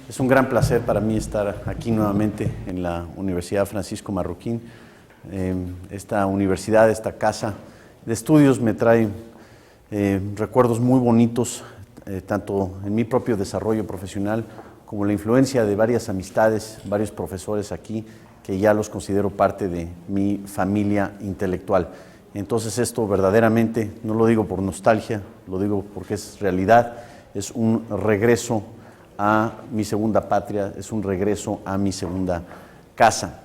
Es un gran placer para mí estar aquí nuevamente en la Universidad Francisco Marroquín. Esta universidad, esta casa de estudios me trae recuerdos muy bonitos, tanto en mi propio desarrollo profesional como la influencia de varias amistades, varios profesores aquí, que ya los considero parte de mi familia intelectual. Entonces esto verdaderamente, no lo digo por nostalgia, lo digo porque es realidad, es un regreso a mi segunda patria, es un regreso a mi segunda casa.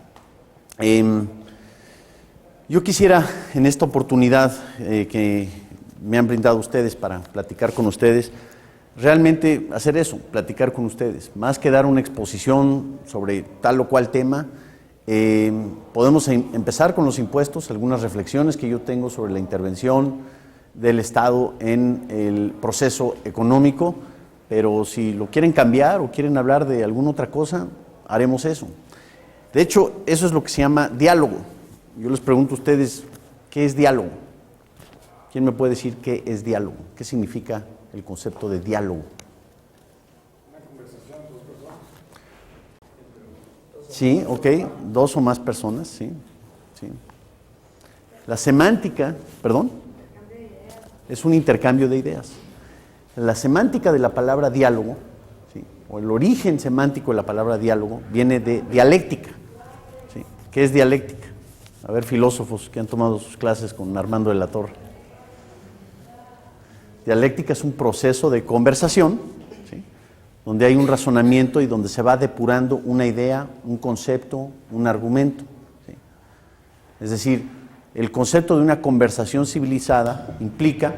Yo quisiera en esta oportunidad que me han brindado ustedes para platicar con ustedes, realmente hacer eso, platicar con ustedes, más que dar una exposición sobre tal o cual tema. Podemos empezar con los impuestos, algunas reflexiones que yo tengo sobre la intervención del Estado en el proceso económico, pero si lo quieren cambiar o quieren hablar de alguna otra cosa, haremos eso. De hecho, eso es lo que se llama diálogo. Yo les pregunto a ustedes, ¿qué es diálogo? ¿Quién me puede decir qué es diálogo? ¿Qué significa el concepto de diálogo? Una conversación, dos personas. Sí, ok, dos o más personas, sí. La semántica, perdón, es un intercambio de ideas. La semántica de la palabra diálogo, ¿sí?, o el origen semántico de la palabra diálogo, viene de dialéctica. ¿Sí? ¿Qué es dialéctica? A ver, filósofos que han tomado sus clases con Armando de la Torre. Dialéctica es un proceso de conversación, ¿sí?, donde hay un razonamiento y donde se va depurando una idea, un concepto, un argumento. ¿Sí? Es decir, el concepto de una conversación civilizada implica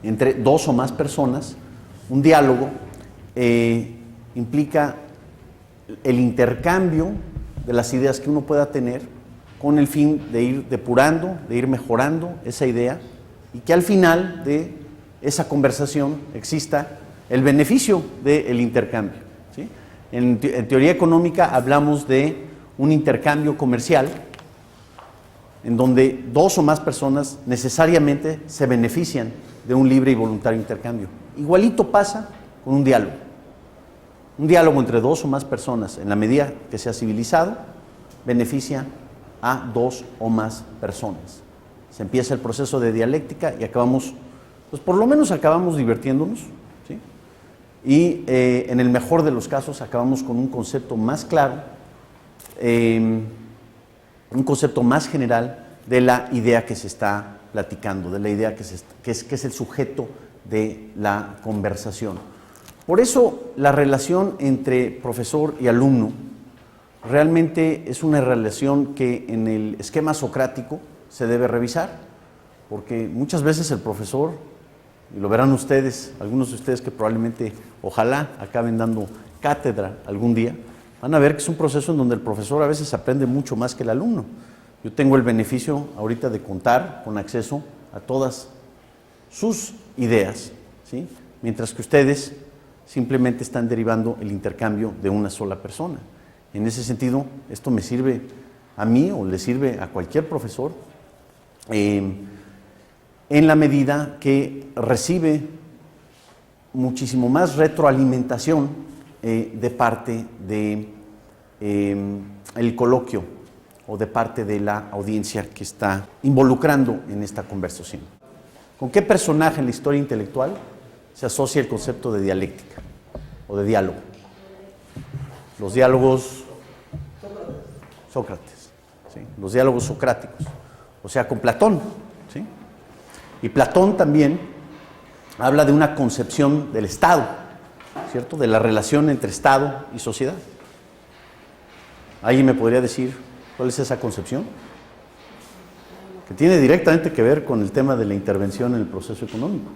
entre dos o más personas, un diálogo implica el intercambio de las ideas que uno pueda tener con el fin de ir depurando, de ir mejorando esa idea y que al final de esa conversación exista el beneficio del intercambio. ¿Sí? En teoría económica hablamos de un intercambio comercial en donde dos o más personas necesariamente se benefician de un libre y voluntario intercambio. Igualito pasa con un diálogo. Un diálogo entre dos o más personas, en la medida que sea civilizado, beneficia a dos o más personas. Se empieza el proceso de dialéctica y acabamos, pues por lo menos acabamos divirtiéndonos, ¿sí? Y en el mejor de los casos acabamos con un concepto más claro, un concepto más general de la idea que se está platicando, de la idea que es el sujeto de la conversación. Por eso la relación entre profesor y alumno realmente es una relación que en el esquema socrático se debe revisar, porque muchas veces el profesor, y lo verán ustedes, algunos de ustedes que probablemente, ojalá, acaben dando cátedra algún día, van a ver que es un proceso en donde el profesor a veces aprende mucho más que el alumno. Yo tengo el beneficio ahorita de contar con acceso a todas sus ideas, ¿sí?, mientras que ustedes simplemente están derivando el intercambio de una sola persona. En ese sentido, esto me sirve a mí o le sirve a cualquier profesor en la medida que recibe muchísimo más retroalimentación de parte de el coloquio o de parte de la audiencia que está involucrando en esta conversación. ¿Con qué personaje en la historia intelectual se asocia el concepto de dialéctica o de diálogo? Los diálogos Sócrates, ¿sí?, los diálogos socráticos, o sea, con Platón, ¿sí? Y Platón también habla de una concepción del Estado, ¿cierto?, de la relación entre Estado y sociedad. ¿Alguien me podría decir cuál es esa concepción? Que tiene directamente que ver con el tema de la intervención en el proceso económico.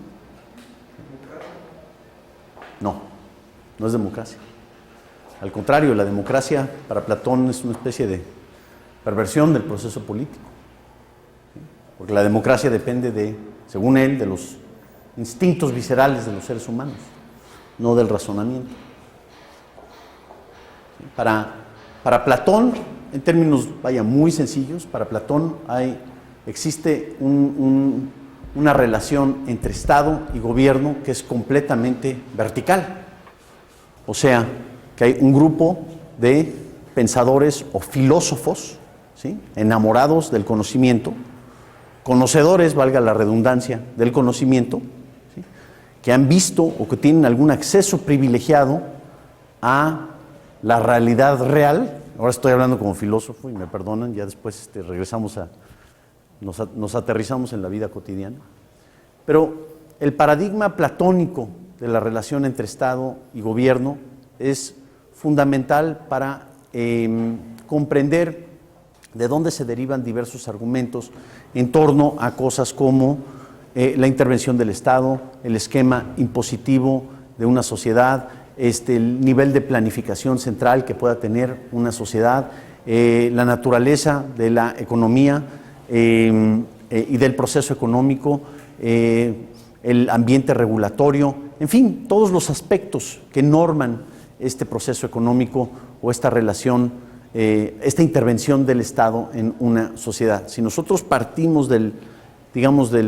No, no es democracia. Al contrario, la democracia para Platón es una especie de perversión del proceso político. Porque la democracia depende de, según él, de los instintos viscerales de los seres humanos, no del razonamiento. Para Platón, en términos, muy sencillos, para Platón existe una relación entre Estado y gobierno que es completamente vertical. O sea, que hay un grupo de pensadores o filósofos, ¿sí?, enamorados del conocimiento, conocedores, valga la redundancia, del conocimiento, ¿sí?, que han visto o que tienen algún acceso privilegiado a la realidad real. Ahora estoy hablando como filósofo y me perdonan, ya después regresamos nos aterrizamos en la vida cotidiana. Pero el paradigma platónico de la relación entre Estado y gobierno es fundamental para comprender de dónde se derivan diversos argumentos en torno a cosas como la intervención del Estado, el esquema impositivo de una sociedad, el nivel de planificación central que pueda tener una sociedad, la naturaleza de la economía y del proceso económico, el ambiente regulatorio, en fin, todos los aspectos que norman este proceso económico o esta relación, esta intervención del Estado en una sociedad. Si nosotros partimos del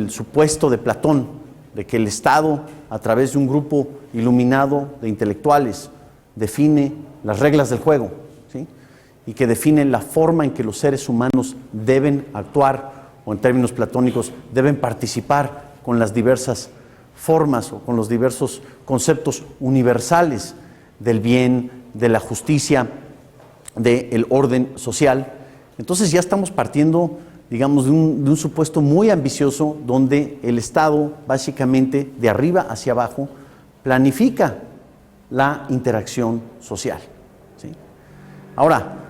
supuesto de Platón, de que el Estado, a través de un grupo iluminado de intelectuales, define las reglas del juego, ¿sí?, y que define la forma en que los seres humanos deben actuar, o en términos platónicos, deben participar con las diversas formas o con los diversos conceptos universales del bien, de la justicia, del orden social. Entonces ya estamos partiendo, digamos, de un supuesto muy ambicioso, donde el Estado, básicamente de arriba hacia abajo, planifica la interacción social, ¿sí? Ahora,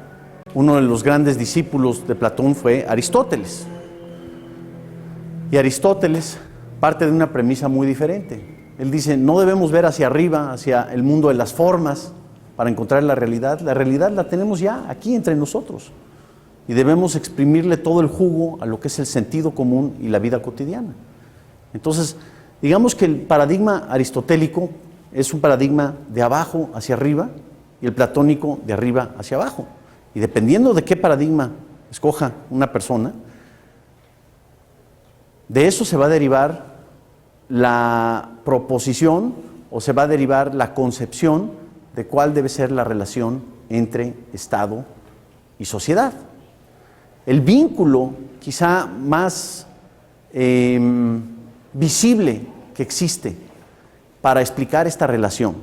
uno de los grandes discípulos de Platón fue Aristóteles. Y Aristóteles parte de una premisa muy diferente. Él dice, no debemos ver hacia arriba, hacia el mundo de las formas, para encontrar la realidad. La realidad la tenemos ya aquí entre nosotros. Y debemos exprimirle todo el jugo a lo que es el sentido común y la vida cotidiana. Entonces, digamos que el paradigma aristotélico es un paradigma de abajo hacia arriba y el platónico de arriba hacia abajo. Y dependiendo de qué paradigma escoja una persona, de eso se va a derivar la proposición o se va a derivar la concepción de cuál debe ser la relación entre Estado y sociedad. El vínculo quizá más visible que existe para explicar esta relación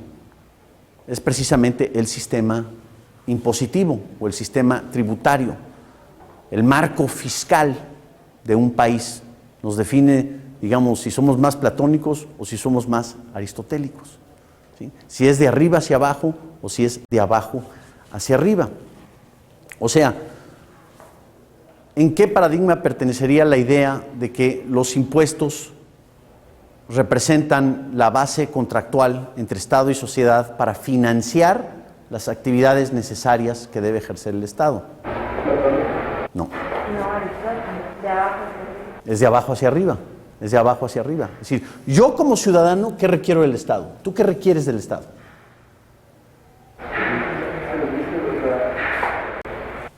es precisamente el sistema impositivo o el sistema tributario. El marco fiscal de un país nos define, digamos, si somos más platónicos o si somos más aristotélicos, ¿sí?, si es de arriba hacia abajo o si es de abajo hacia arriba. O sea, ¿en qué paradigma pertenecería la idea de que los impuestos representan la base contractual entre Estado y sociedad para financiar las actividades necesarias que debe ejercer el Estado? No. Es de abajo hacia arriba. Es de abajo hacia arriba. Es decir, yo como ciudadano, ¿qué requiero del Estado? ¿Tú qué requieres del Estado?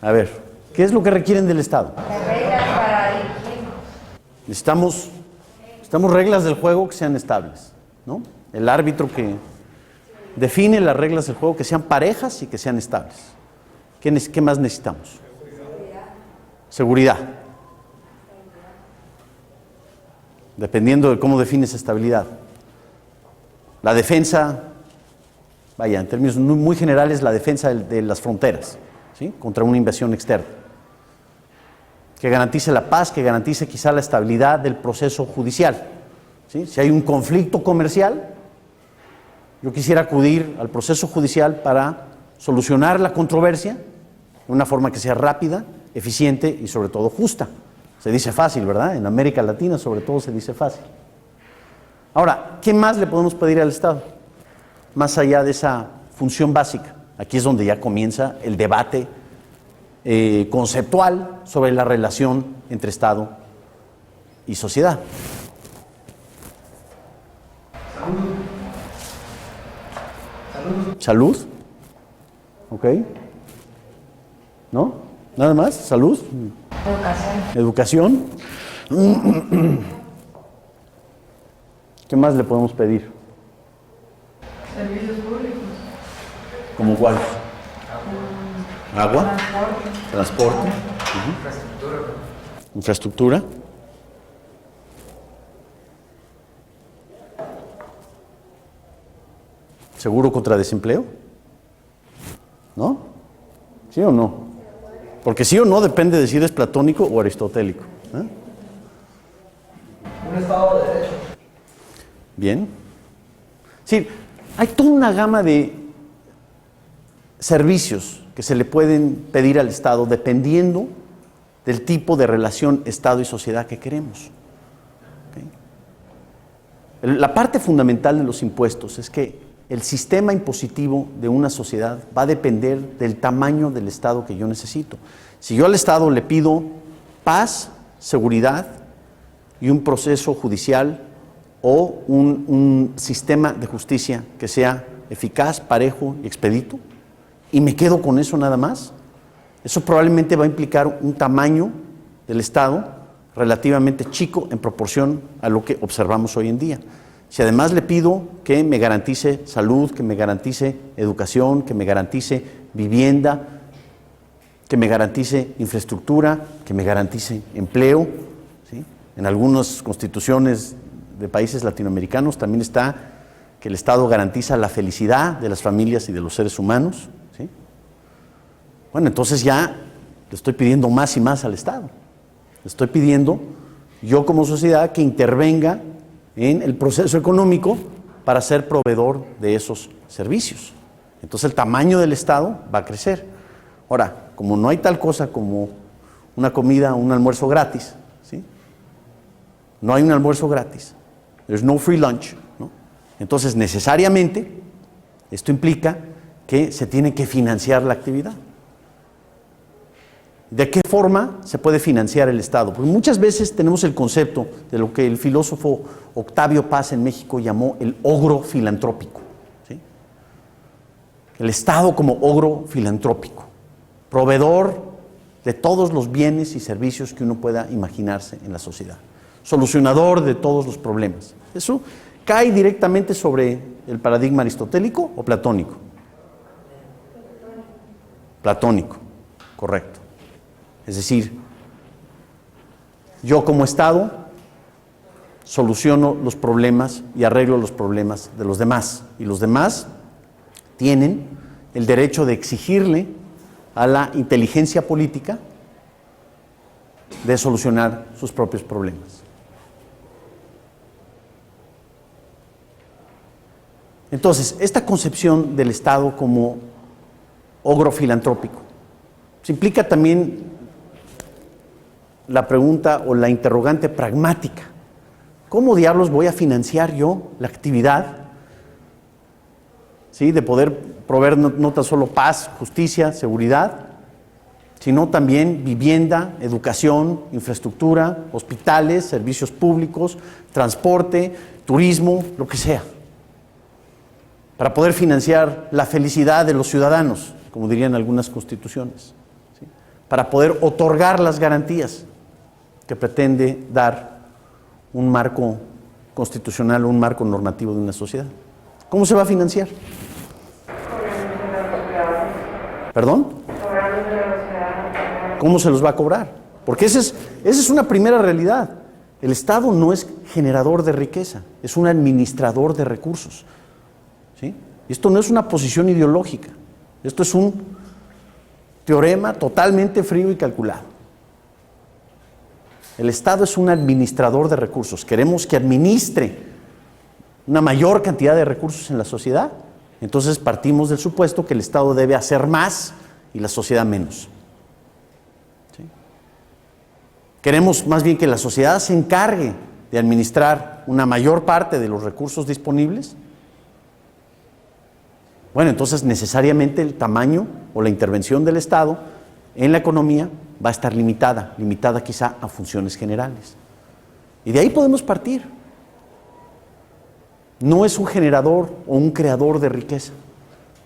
A ver, ¿qué es lo que requieren del Estado? Necesitamos reglas del juego que sean estables, ¿no? El árbitro que define las reglas del juego, que sean parejas y que sean estables. ¿Qué más necesitamos? Seguridad. Dependiendo de cómo defines estabilidad. La defensa, vaya, en términos muy generales, la defensa de las fronteras, ¿sí?, contra una invasión externa. Que garantice la paz, que garantice quizá la estabilidad del proceso judicial, ¿sí? Si hay un conflicto comercial, yo quisiera acudir al proceso judicial para solucionar la controversia de una forma que sea rápida, eficiente y sobre todo justa. Se dice fácil, ¿verdad? En América Latina sobre todo se dice fácil. Ahora, ¿qué más le podemos pedir al Estado? Más allá de esa función básica. Aquí es donde ya comienza el debate conceptual sobre la relación entre Estado y sociedad. Salud. ¿Ok? ¿No? ¿Nada más? ¿Salud? Educación. ¿Qué más le podemos pedir? Servicios públicos. ¿Cómo cuál? Agua, transporte, infraestructura. ¿Seguro contra desempleo? ¿No? ¿Sí o no? Porque sí o no depende de si eres platónico o aristotélico. ¿Eh? Un Estado de Derecho. Bien. Sí, hay toda una gama de servicios que se le pueden pedir al Estado dependiendo del tipo de relación Estado y sociedad que queremos. ¿Okay? La parte fundamental de los impuestos es que el sistema impositivo de una sociedad va a depender del tamaño del Estado que yo necesito. Si yo al Estado le pido paz, seguridad y un proceso judicial o un sistema de justicia que sea eficaz, parejo y expedito, y me quedo con eso nada más, eso probablemente va a implicar un tamaño del Estado relativamente chico en proporción a lo que observamos hoy en día. Si además le pido que me garantice salud, que me garantice educación, que me garantice vivienda, que me garantice infraestructura, que me garantice empleo, ¿sí? En algunas constituciones de países latinoamericanos también está que el Estado garantiza la felicidad de las familias y de los seres humanos, ¿sí? Bueno, entonces ya le estoy pidiendo más y más al Estado. Le estoy pidiendo, yo como sociedad, que intervenga en el proceso económico para ser proveedor de esos servicios. Entonces el tamaño del Estado va a crecer. Ahora, como no hay tal cosa como una comida o un almuerzo gratis, ¿sí? No hay un almuerzo gratis. There's no free lunch, ¿no? Entonces, necesariamente, esto implica que se tiene que financiar la actividad. ¿De qué forma se puede financiar el Estado? Porque muchas veces tenemos el concepto de lo que el filósofo Octavio Paz en México llamó el ogro filantrópico, ¿sí? El Estado como ogro filantrópico, proveedor de todos los bienes y servicios que uno pueda imaginarse en la sociedad, solucionador de todos los problemas. ¿Eso cae directamente sobre el paradigma aristotélico o platónico? Platónico, correcto. Es decir, yo como Estado soluciono los problemas y arreglo los problemas de los demás. Y los demás tienen el derecho de exigirle a la inteligencia política de solucionar sus propios problemas. Entonces, esta concepción del Estado como ogro filantrópico se implica también la pregunta o la interrogante pragmática. ¿Cómo diablos voy a financiar yo la actividad, ¿sí?, de poder proveer no tan solo paz, justicia, seguridad, sino también vivienda, educación, infraestructura, hospitales, servicios públicos, transporte, turismo, lo que sea, para poder financiar la felicidad de los ciudadanos, como dirían algunas constituciones, ¿sí?, para poder otorgar las garantías que pretende dar un marco constitucional o un marco normativo de una sociedad? ¿Cómo se va a financiar? ¿Perdón? ¿Cómo se los va a cobrar? Porque esa es una primera realidad. El Estado no es generador de riqueza, es un administrador de recursos, ¿sí? Esto no es una posición ideológica, esto es un teorema totalmente frío y calculado. El Estado es un administrador de recursos. Queremos que administre una mayor cantidad de recursos en la sociedad, entonces partimos del supuesto que el Estado debe hacer más y la sociedad menos. ¿Sí? Queremos más bien que la sociedad se encargue de administrar una mayor parte de los recursos disponibles. Bueno, entonces necesariamente el tamaño o la intervención del Estado en la economía va a estar limitada quizá a funciones generales. Y de ahí podemos partir. No es un generador o un creador de riqueza,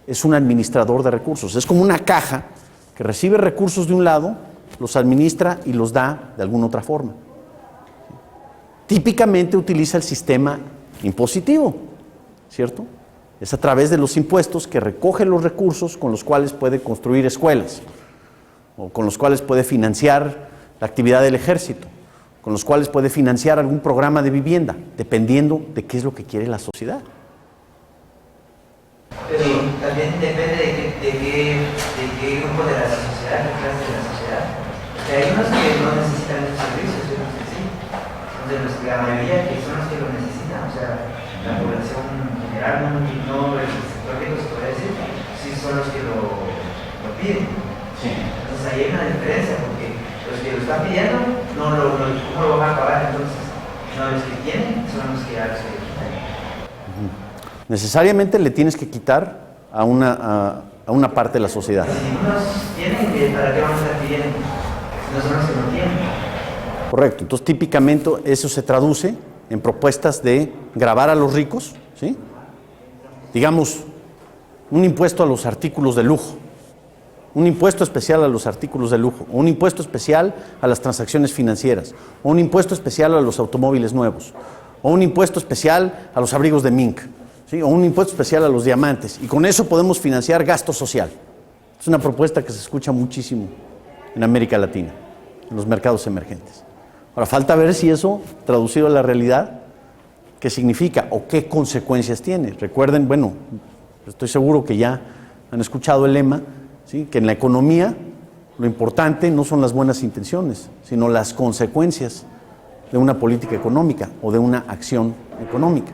es un administrador de recursos. Es como una caja que recibe recursos de un lado, los administra y los da de alguna otra forma. Típicamente utiliza el sistema impositivo, ¿cierto? Es a través de los impuestos que recoge los recursos con los cuales puede construir escuelas, o con los cuales puede financiar la actividad del ejército, con los cuales puede financiar algún programa de vivienda, dependiendo de qué es lo que quiere la sociedad. Pero también depende de qué grupo de la sociedad, qué clase de la sociedad. O sea, hay unos que no necesitan esos servicios, hay unos que sí. Entonces, la mayoría que son los que lo necesitan, o sea, la población general, no el sector rico, se puede decir, sí son los que lo piden. Sí. Entonces, ahí hay una diferencia, porque los que lo están pidiendo, ¿cómo lo van a pagar? Entonces, no, los que tienen son los que ya se quitan. Necesariamente le tienes que quitar a una parte de la sociedad. Si unos tienen, ¿para qué van a estar pidiendo? No son los que no tienen. Correcto. Entonces, típicamente eso se traduce en propuestas de gravar a los ricos, ¿sí? Digamos, un impuesto a los artículos de lujo, un impuesto especial a los artículos de lujo, un impuesto especial a las transacciones financieras, o un impuesto especial a los automóviles nuevos, o un impuesto especial a los abrigos de mink, ¿sí? O un impuesto especial a los diamantes, y con eso podemos financiar gasto social. Es una propuesta que se escucha muchísimo en América Latina, en los mercados emergentes. Ahora, falta ver si eso, traducido a la realidad, qué significa o qué consecuencias tiene. Recuerden, bueno, estoy seguro que ya han escuchado el lema, ¿sí? Que en la economía lo importante no son las buenas intenciones, sino las consecuencias de una política económica o de una acción económica.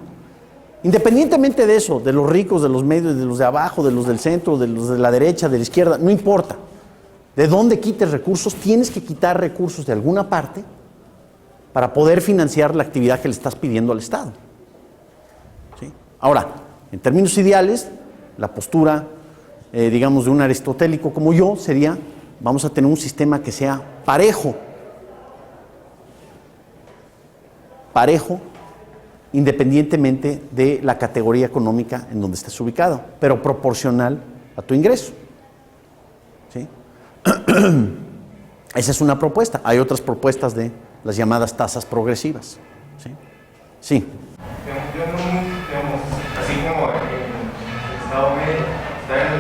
Independientemente de eso, de los ricos, de los medios, de los de abajo, de los del centro, de los de la derecha, de la izquierda, no importa. De dónde quites recursos, tienes que quitar recursos de alguna parte para poder financiar la actividad que le estás pidiendo al Estado. ¿Sí? Ahora, en términos ideales, la postura, digamos, de un aristotélico como yo sería, vamos a tener un sistema que sea parejo, independientemente de la categoría económica en donde estés ubicado, pero proporcional a tu ingreso. ¿Sí? Esa es una propuesta. Hay otras propuestas de las llamadas tasas progresivas. ¿Sí? Sí. Digamos, así como el Estado medio está en el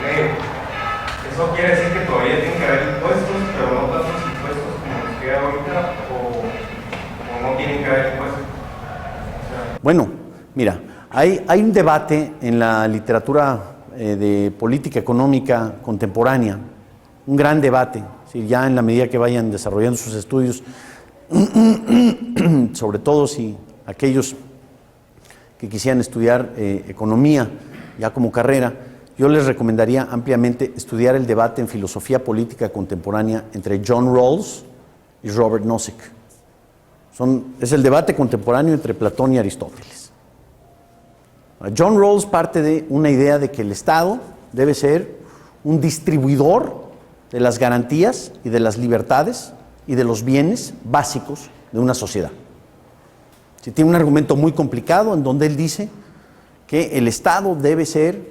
medio, ¿eso quiere decir que todavía tiene que haber impuestos, pero no tantos impuestos como los que hay ahorita, o no tienen que haber impuestos? Bueno, mira, hay un debate en la literatura de política económica contemporánea, un gran debate, ¿sí? Ya en la medida que vayan desarrollando sus estudios, sobre todo si aquellos que quisieran estudiar economía ya como carrera, yo les recomendaría ampliamente estudiar el debate en filosofía política contemporánea entre John Rawls y Robert Nozick. Es el debate contemporáneo entre Platón y Aristóteles. John Rawls parte de una idea de que el Estado debe ser un distribuidor de las garantías y de las libertades y de los bienes básicos de una sociedad. Sí, tiene un argumento muy complicado en donde él dice que el Estado debe ser,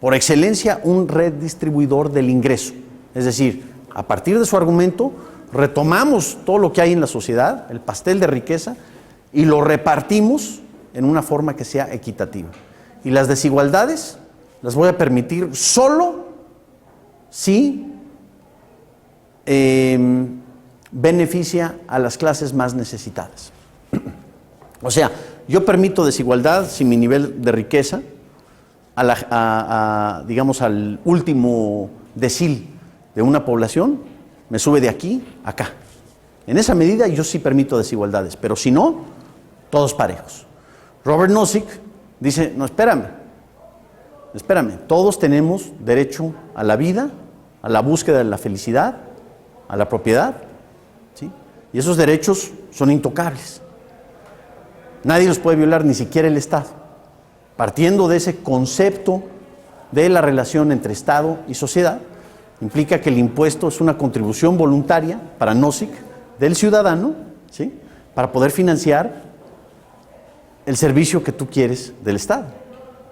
por excelencia, un redistribuidor del ingreso. Es decir, a partir de su argumento, retomamos todo lo que hay en la sociedad, el pastel de riqueza, y lo repartimos en una forma que sea equitativa. Y las desigualdades las voy a permitir solo si beneficia a las clases más necesitadas. O sea, yo permito desigualdad si mi nivel de riqueza, digamos, al último decil de una población, me sube de aquí a acá. En esa medida yo sí permito desigualdades, pero si no, todos parejos. Robert Nozick dice, no, espérame, todos tenemos derecho a la vida, a la búsqueda de la felicidad, a la propiedad, ¿sí? Y esos derechos son intocables. Nadie los puede violar, ni siquiera el Estado. Partiendo de ese concepto de la relación entre Estado y sociedad, implica que el impuesto es una contribución voluntaria para Nozick del ciudadano, ¿sí? Para poder financiar el servicio que tú quieres del Estado.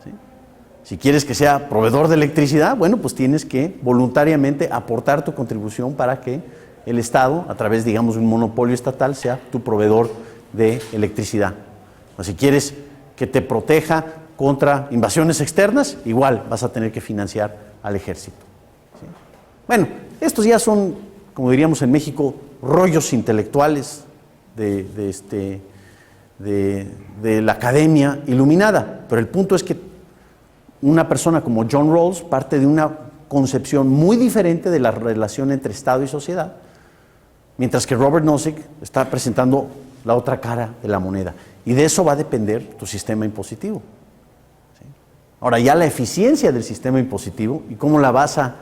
¿Sí? Si quieres que sea proveedor de electricidad, bueno, pues tienes que voluntariamente aportar tu contribución para que el Estado, a través, digamos, de un monopolio estatal, sea tu proveedor de electricidad. O si quieres que te proteja contra invasiones externas, igual vas a tener que financiar al ejército. ¿Sí? Bueno, estos ya son, como diríamos en México, rollos intelectuales de la academia iluminada, pero el punto es que una persona como John Rawls parte de una concepción muy diferente de la relación entre Estado y sociedad, mientras que Robert Nozick está presentando la otra cara de la moneda. Y de eso va a depender tu sistema impositivo. ¿Sí? Ahora, ya la eficiencia del sistema impositivo y cómo la vas a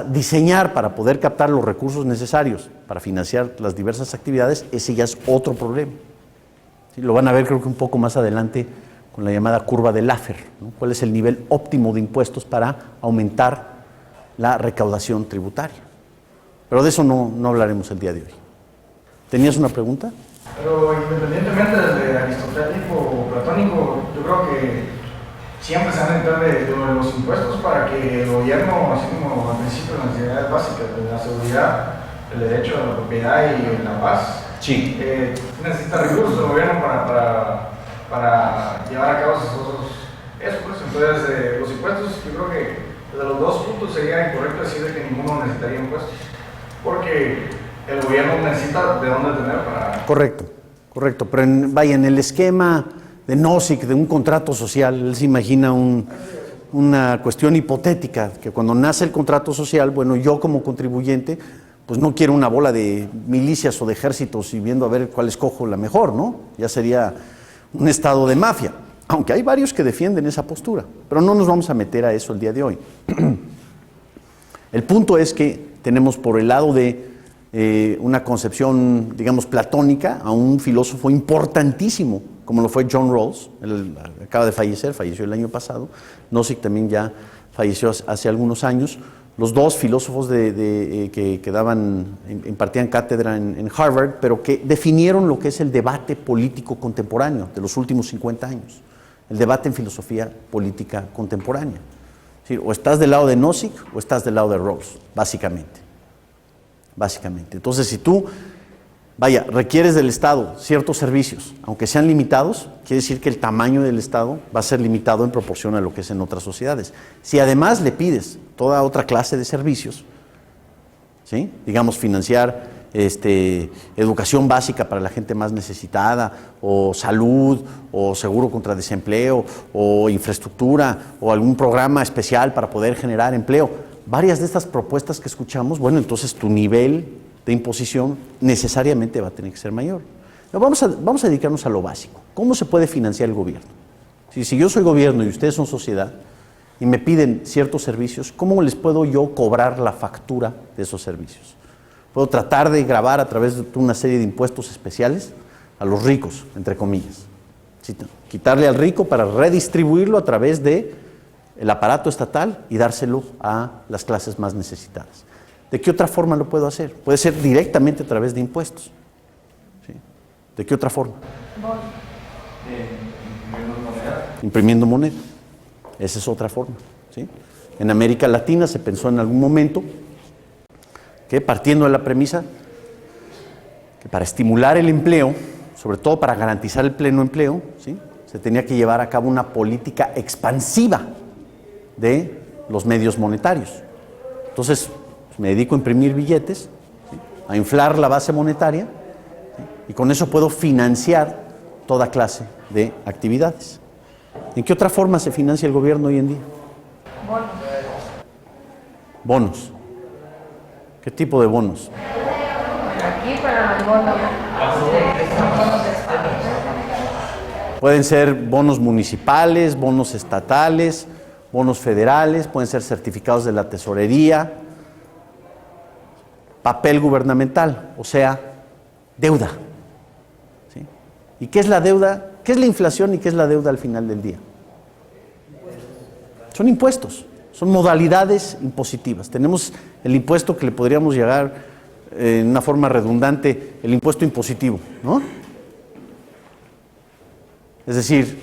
diseñar para poder captar los recursos necesarios para financiar las diversas actividades, ese ya es otro problema. ¿Sí? Lo van a ver creo que un poco más adelante con la llamada curva de Laffer, ¿no? ¿Cuál es el nivel óptimo de impuestos para aumentar la recaudación tributaria? Pero de eso no hablaremos el día de hoy. ¿Tenías una pregunta? Pero independientemente de aristotélico o platónico, yo creo que siempre se van a entrar de los impuestos para que el gobierno, así como al principio las necesidades básicas de la seguridad, el derecho a la propiedad y la paz, sí. Necesita recursos del gobierno para llevar a cabo eso. Pues, entonces, los impuestos, yo creo que desde los dos puntos sería incorrecto decir que ninguno necesitaría impuestos, porque el gobierno necesita de dónde tener para... Correcto, pero en el esquema de Nozick, de un contrato social, él se imagina una cuestión hipotética, que cuando nace el contrato social, bueno, yo como contribuyente, pues no quiero una bola de milicias o de ejércitos y viendo a ver cuál escojo la mejor, ¿no? Ya sería un estado de mafia, aunque hay varios que defienden esa postura, pero no nos vamos a meter a eso el día de hoy. El punto es que tenemos por el lado de una concepción, digamos, platónica, a un filósofo importantísimo, como lo fue John Rawls. Él acaba de fallecer, falleció el año pasado. Nozick también ya falleció hace algunos años. Los dos filósofos que impartían cátedra en Harvard, pero que definieron lo que es el debate político contemporáneo de los últimos 50 años. El debate en filosofía política contemporánea. ¿Sí? O estás del lado de Nozick o estás del lado de Rawls, básicamente. Entonces, si tú, requieres del Estado ciertos servicios, aunque sean limitados, quiere decir que el tamaño del Estado va a ser limitado en proporción a lo que es en otras sociedades. Si además le pides toda otra clase de servicios, ¿sí? Digamos, financiar educación básica para la gente más necesitada, o salud, o seguro contra desempleo, o infraestructura, o algún programa especial para poder generar empleo, varias de estas propuestas que escuchamos, bueno, entonces tu nivel de imposición necesariamente va a tener que ser mayor. No, vamos a dedicarnos a lo básico. ¿Cómo se puede financiar el gobierno? Si yo soy gobierno y ustedes son sociedad y me piden ciertos servicios, ¿cómo les puedo yo cobrar la factura de esos servicios? Puedo tratar de gravar a través de una serie de impuestos especiales a los ricos, entre comillas. ¿Sí? Quitarle al rico para redistribuirlo a través de el aparato estatal y dárselo a las clases más necesitadas. ¿De qué otra forma lo puedo hacer? Puede ser directamente a través de impuestos. ¿Sí? ¿De qué otra forma? Imprimiendo moneda. Esa es otra forma. ¿Sí? En América Latina se pensó en algún momento que, partiendo de la premisa que para estimular el empleo, sobre todo para garantizar el pleno empleo, ¿sí? Se tenía que llevar a cabo una política expansiva de los medios monetarios. Entonces, me dedico a imprimir billetes, ¿sí? A inflar la base monetaria, ¿sí? Y con eso puedo financiar toda clase de actividades. ¿En qué otra forma se financia el gobierno hoy en día? Bonos. ¿Qué tipo de bonos? Aquí para los bonos. Pueden ser bonos municipales, bonos estatales, bonos federales, pueden ser certificados de la tesorería, papel gubernamental, o sea, deuda. ¿Sí? ¿Y qué es la deuda? ¿Qué es la inflación y qué es la deuda al final del día? Son impuestos, son modalidades impositivas. Tenemos el impuesto que le podríamos llegar en una forma redundante, el impuesto impositivo, ¿no? Es decir,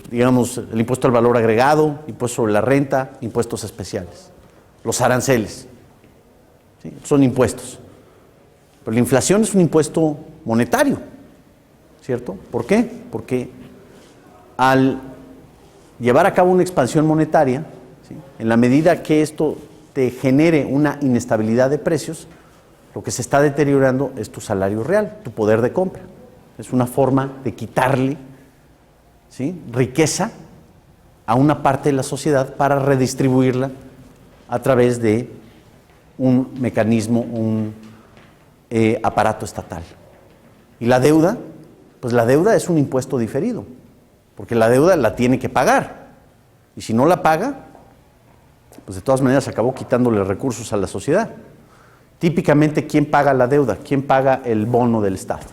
digamos, el impuesto al valor agregado, impuesto sobre la renta, impuestos especiales, los aranceles, ¿sí? Son impuestos. Pero la inflación es un impuesto monetario, ¿cierto? ¿Por qué? Porque al llevar a cabo una expansión monetaria, ¿sí?, en la medida que esto te genere una inestabilidad de precios, lo que se está deteriorando es tu salario real, tu poder de compra. Es una forma de quitarle, ¿sí?, riqueza a una parte de la sociedad para redistribuirla a través de un mecanismo, un aparato estatal. Y la deuda, pues la deuda es un impuesto diferido, porque la deuda la tiene que pagar. Y si no la paga, pues de todas maneras acabó quitándole recursos a la sociedad. Típicamente, ¿quién paga la deuda? ¿Quién paga el bono del Estado?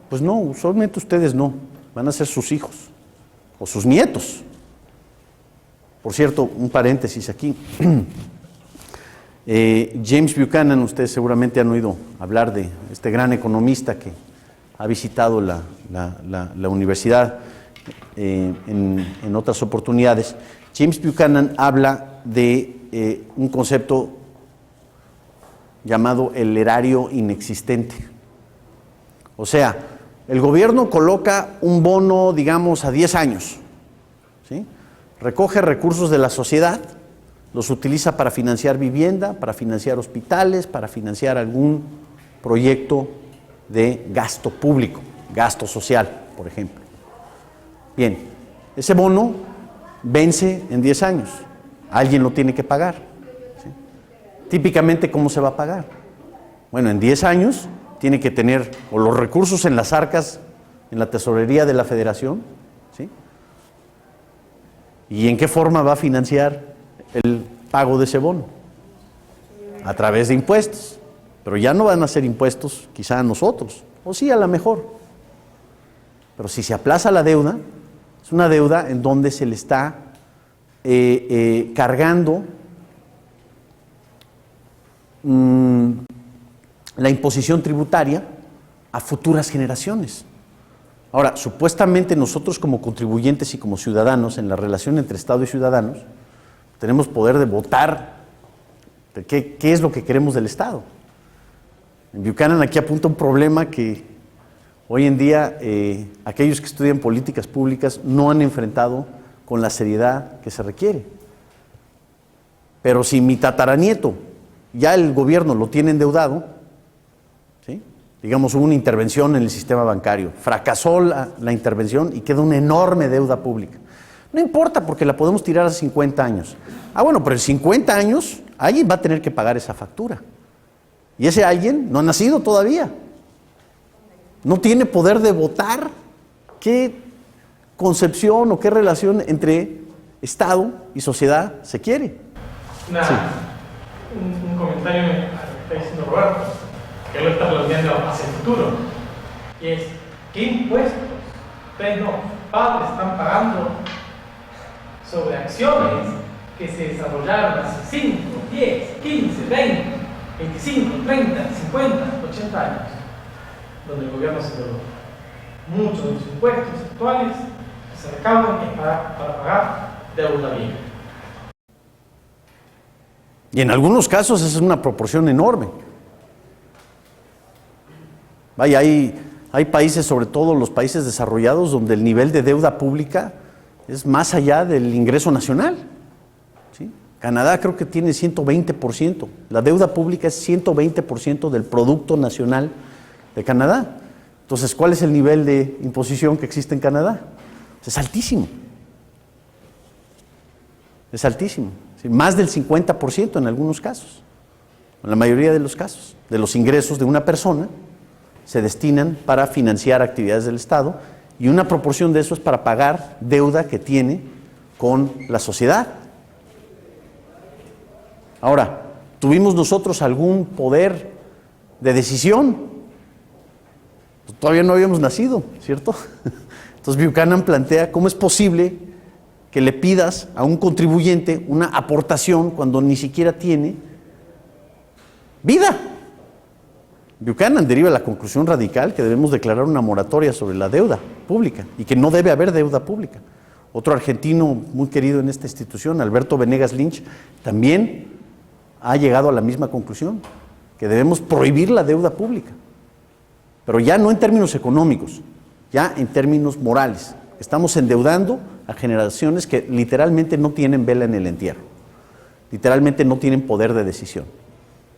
Pues no, usualmente ustedes no, van a ser sus hijos o sus nietos. Por cierto, un paréntesis aquí. James Buchanan, ustedes seguramente han oído hablar de este gran economista que ha visitado la universidad en otras oportunidades. James Buchanan habla de un concepto llamado el erario inexistente. O sea, el gobierno coloca un bono, digamos, a 10 años, ¿sí?, recoge recursos de la sociedad, los utiliza para financiar vivienda, para financiar hospitales, para financiar algún proyecto de gasto público, gasto social, por ejemplo. Bien, ese bono vence en 10 años, alguien lo tiene que pagar, ¿sí? Típicamente, ¿cómo se va a pagar? Bueno, en 10 años tiene que tener o los recursos en las arcas, en la tesorería de la Federación, ¿sí? ¿Y en qué forma va a financiar el pago de ese bono? A través de impuestos, pero ya no van a ser impuestos quizá a nosotros, o sí a lo mejor. Pero si se aplaza la deuda, es una deuda en donde se le está cargando la imposición tributaria a futuras generaciones. Ahora, supuestamente nosotros como contribuyentes y como ciudadanos, en la relación entre Estado y ciudadanos, tenemos poder de votar de qué es lo que queremos del Estado. En Buchanan aquí apunta un problema que hoy en día aquellos que estudian políticas públicas no han enfrentado con la seriedad que se requiere. Pero si mi tataranieto ya el gobierno lo tiene endeudado, ¿sí?, digamos, hubo una intervención en el sistema bancario, fracasó la intervención y queda una enorme deuda pública. No importa, porque la podemos tirar a 50 años. Ah, bueno, pero en 50 años alguien va a tener que pagar esa factura. Y ese alguien no ha nacido todavía. No tiene poder de votar qué concepción o qué relación entre Estado y sociedad se quiere. Sí. Un comentario a lo que está diciendo Roberto, que él lo está planteando hacia el futuro, y es, ¿qué impuestos ustedes, no, padres, están pagando sobre acciones que se desarrollaron hace 5, 10, 15, 20, 25, 30, 50, 80 años, donde el gobierno se logró? Muchos de los impuestos actuales que se recaudan es para pagar deuda vieja. Y en algunos casos esa es una proporción enorme. Vaya, hay países, sobre todo los países desarrollados, donde el nivel de deuda pública es más allá del ingreso nacional, ¿sí? Canadá creo que tiene 120%. La deuda pública es 120% del Producto Nacional de Canadá. Entonces, ¿cuál es el nivel de imposición que existe en Canadá? Es altísimo. Es altísimo. ¿Sí? Más del 50% en algunos casos. En la mayoría de los casos, de los ingresos de una persona se destinan para financiar actividades del Estado, y una proporción de eso es para pagar deuda que tiene con la sociedad. Ahora, ¿tuvimos nosotros algún poder de decisión? Pues todavía no habíamos nacido, ¿cierto? Entonces Buchanan plantea cómo es posible que le pidas a un contribuyente una aportación cuando ni siquiera tiene vida. Buchanan deriva la conclusión radical que debemos declarar una moratoria sobre la deuda pública y que no debe haber deuda pública. Otro argentino muy querido en esta institución, Alberto Venegas Lynch, también ha llegado a la misma conclusión, que debemos prohibir la deuda pública, pero ya no en términos económicos, ya en términos morales. Estamos endeudando a generaciones que literalmente no tienen vela en el entierro, literalmente no tienen poder de decisión.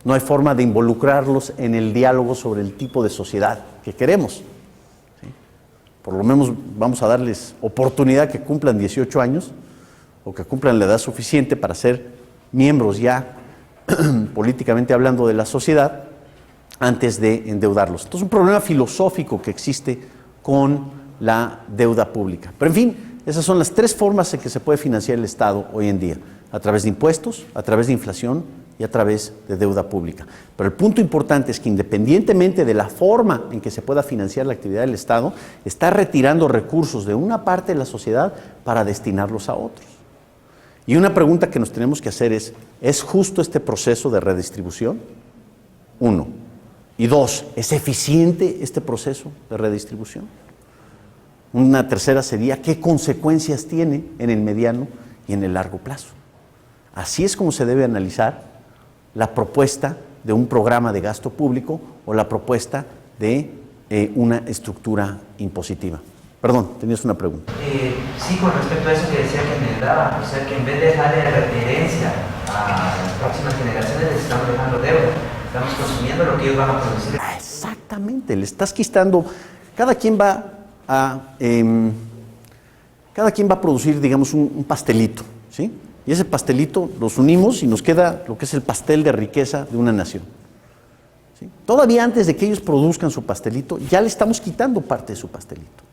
No hay forma de involucrarlos en el diálogo sobre el tipo de sociedad que queremos. ¿Sí? Por lo menos vamos a darles oportunidad que cumplan 18 años o que cumplan la edad suficiente para ser miembros ya políticamente hablando de la sociedad antes de endeudarlos. Entonces, un problema filosófico que existe con la deuda pública. Pero en fin, esas son las tres formas en que se puede financiar el Estado hoy en día: a través de impuestos, a través de inflación y a través de deuda pública. Pero el punto importante es que independientemente de la forma en que se pueda financiar la actividad del Estado, está retirando recursos de una parte de la sociedad para destinarlos a otros. Y una pregunta que nos tenemos que hacer ¿es justo este proceso de redistribución? Uno. Y dos, ¿es eficiente este proceso de redistribución? Una tercera sería, ¿qué consecuencias tiene en el mediano y en el largo plazo? Así es como se debe analizar la propuesta de un programa de gasto público o la propuesta de una estructura impositiva. Perdón, tenías una pregunta. Sí, con respecto a eso que decía que me daba, o sea que en vez de dejarle referencia a las próximas generaciones, les estamos dejando deuda, estamos consumiendo lo que ellos van a producir. Exactamente, le estás quitando, cada quien va a producir, digamos, un pastelito, ¿sí? Y ese pastelito los unimos y nos queda lo que es el pastel de riqueza de una nación. ¿Sí? Todavía antes de que ellos produzcan su pastelito, ya le estamos quitando parte de su pastelito.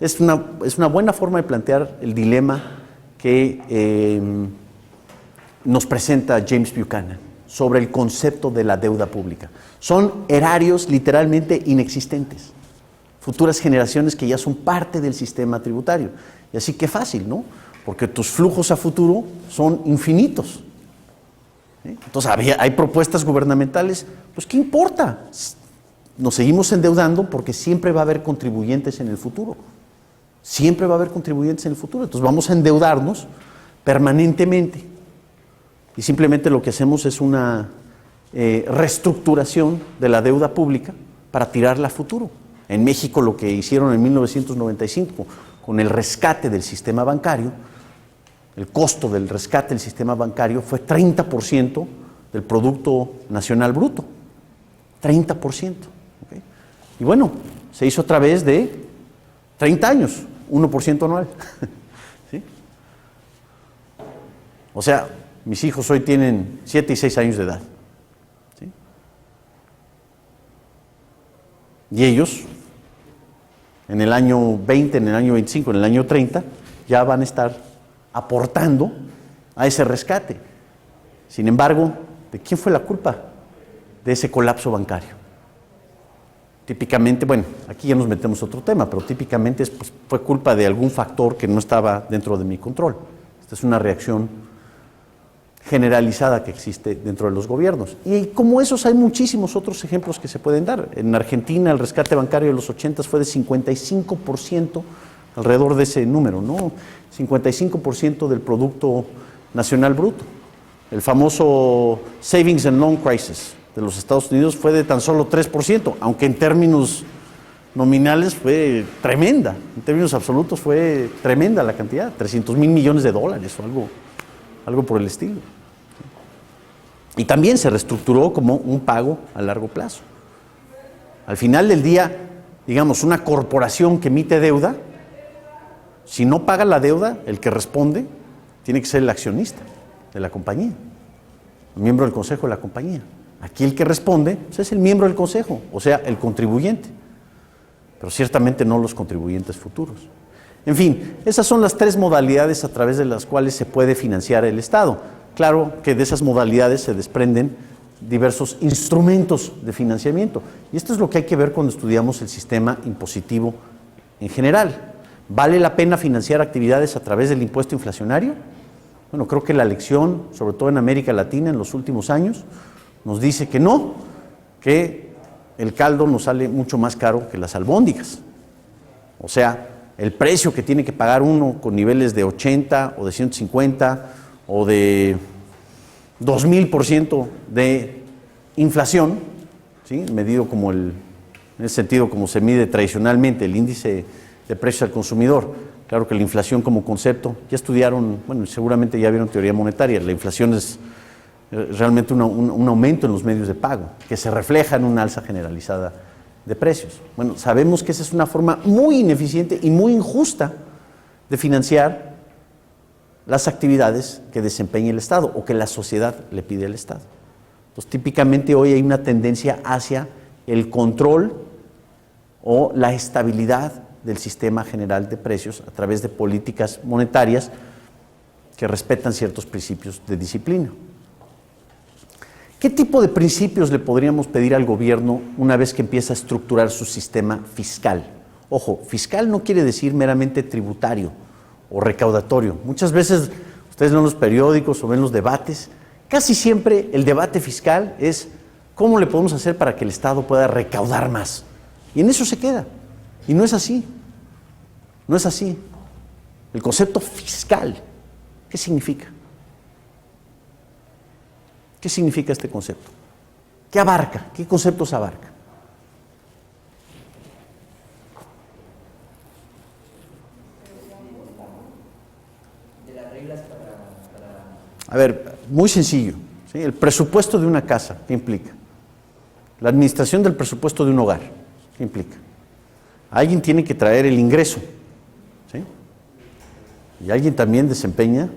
Es una buena forma de plantear el dilema que nos presenta James Buchanan sobre el concepto de la deuda pública. Son erarios literalmente inexistentes, futuras generaciones que ya son parte del sistema tributario. Y así que fácil, ¿no? Porque tus flujos a futuro son infinitos. ¿Sí? Entonces hay propuestas gubernamentales, pues ¿qué importa? Nos seguimos endeudando porque siempre va a haber contribuyentes en el futuro. Siempre va a haber contribuyentes en el futuro. Entonces vamos a endeudarnos permanentemente. Y simplemente lo que hacemos es una reestructuración de la deuda pública para tirarla a futuro. En México lo que hicieron en 1995 con el rescate del sistema bancario, el costo del rescate del sistema bancario fue 30% del Producto Nacional Bruto. 30%. ¿Okay? Y bueno, se hizo a través de 30 años, 1% anual. ¿Sí? O sea, mis hijos hoy tienen 7 y 6 años de edad. ¿Sí? Y ellos, en el año 20, en el año 25, en el año 30, ya van a estar aportando a ese rescate. Sin embargo, ¿de quién fue la culpa de ese colapso bancario? Típicamente, bueno, aquí ya nos metemos a otro tema, pero típicamente pues, fue culpa de algún factor que no estaba dentro de mi control. Esta es una reacción generalizada que existe dentro de los gobiernos. Y como esos hay muchísimos otros ejemplos que se pueden dar. En Argentina el rescate bancario de los 80 fue de 55%, alrededor de ese número, ¿no? 55% del Producto Nacional Bruto. El famoso Savings and Loan Crisis de los Estados Unidos fue de tan solo 3%, aunque en términos nominales fue tremenda, en términos absolutos fue tremenda la cantidad, $300,000 millones o algo por el estilo. Y también se reestructuró como un pago a largo plazo. Al final del día, digamos, una corporación que emite deuda, si no paga la deuda, el que responde tiene que ser el accionista de la compañía, el miembro del consejo de la compañía. Aquí el que responde pues, es el miembro del consejo, o sea, el contribuyente, pero ciertamente no los contribuyentes futuros. En fin, esas son las tres modalidades a través de las cuales se puede financiar el Estado. Claro que de esas modalidades se desprenden diversos instrumentos de financiamiento, y esto es lo que hay que ver cuando estudiamos el sistema impositivo en general. ¿Vale la pena financiar actividades a través del impuesto inflacionario? Bueno, creo que la lección, sobre todo en América Latina en los últimos años, nos dice que no, que el caldo nos sale mucho más caro que las albóndigas. O sea, el precio que tiene que pagar uno con niveles de 80 o de 150 o de 2000% de inflación, ¿sí? Medido como en ese sentido como se mide tradicionalmente el índice de precios al consumidor. Claro que la inflación como concepto, ya estudiaron, bueno, seguramente ya vieron teoría monetaria, la inflación es realmente un aumento en los medios de pago, que se refleja en una alza generalizada de precios. Bueno, sabemos que esa es una forma muy ineficiente y muy injusta de financiar las actividades que desempeña el Estado o que la sociedad le pide al Estado. Entonces, típicamente hoy hay una tendencia hacia el control o la estabilidad del sistema general de precios a través de políticas monetarias que respetan ciertos principios de disciplina. ¿Qué tipo de principios le podríamos pedir al gobierno una vez que empieza a estructurar su sistema fiscal? Ojo, fiscal no quiere decir meramente tributario o recaudatorio. Muchas veces ustedes ven los periódicos o ven los debates, casi siempre el debate fiscal es cómo le podemos hacer para que el Estado pueda recaudar más. Y en eso se queda. Y no es así. No es así. El concepto fiscal, ¿qué significa? ¿Qué significa este concepto? ¿Qué abarca? ¿Qué conceptos abarca? De las reglas A ver, muy sencillo, ¿sí? El presupuesto de una casa, ¿qué implica? La administración del presupuesto de un hogar, ¿qué implica? Alguien tiene que traer el ingreso, ¿sí? Y alguien también desempeña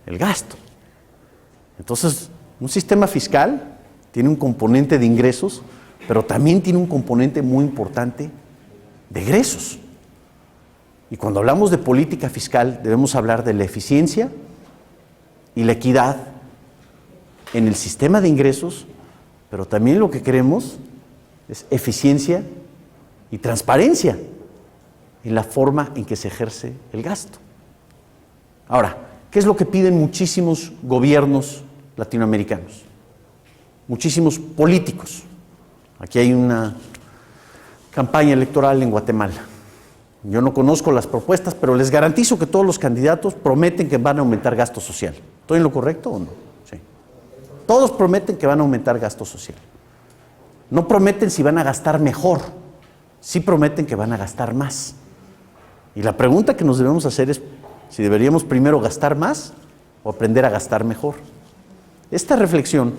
el gasto. Entonces, un sistema fiscal tiene un componente de ingresos, pero también tiene un componente muy importante de egresos. Y cuando hablamos de política fiscal, debemos hablar de la eficiencia y la equidad en el sistema de ingresos, pero también lo que queremos es eficiencia y transparencia en la forma en que se ejerce el gasto. Ahora, ¿qué es lo que piden muchísimos gobiernos latinoamericanos? Muchísimos políticos. Aquí hay una campaña electoral en Guatemala. Yo no conozco las propuestas, pero les garantizo que todos los candidatos prometen que van a aumentar gasto social. ¿Estoy en lo correcto o no? Sí. Todos prometen que van a aumentar gasto social. No prometen si van a gastar mejor, sí prometen que van a gastar más. Y la pregunta que nos debemos hacer es si deberíamos primero gastar más o aprender a gastar mejor. Esta reflexión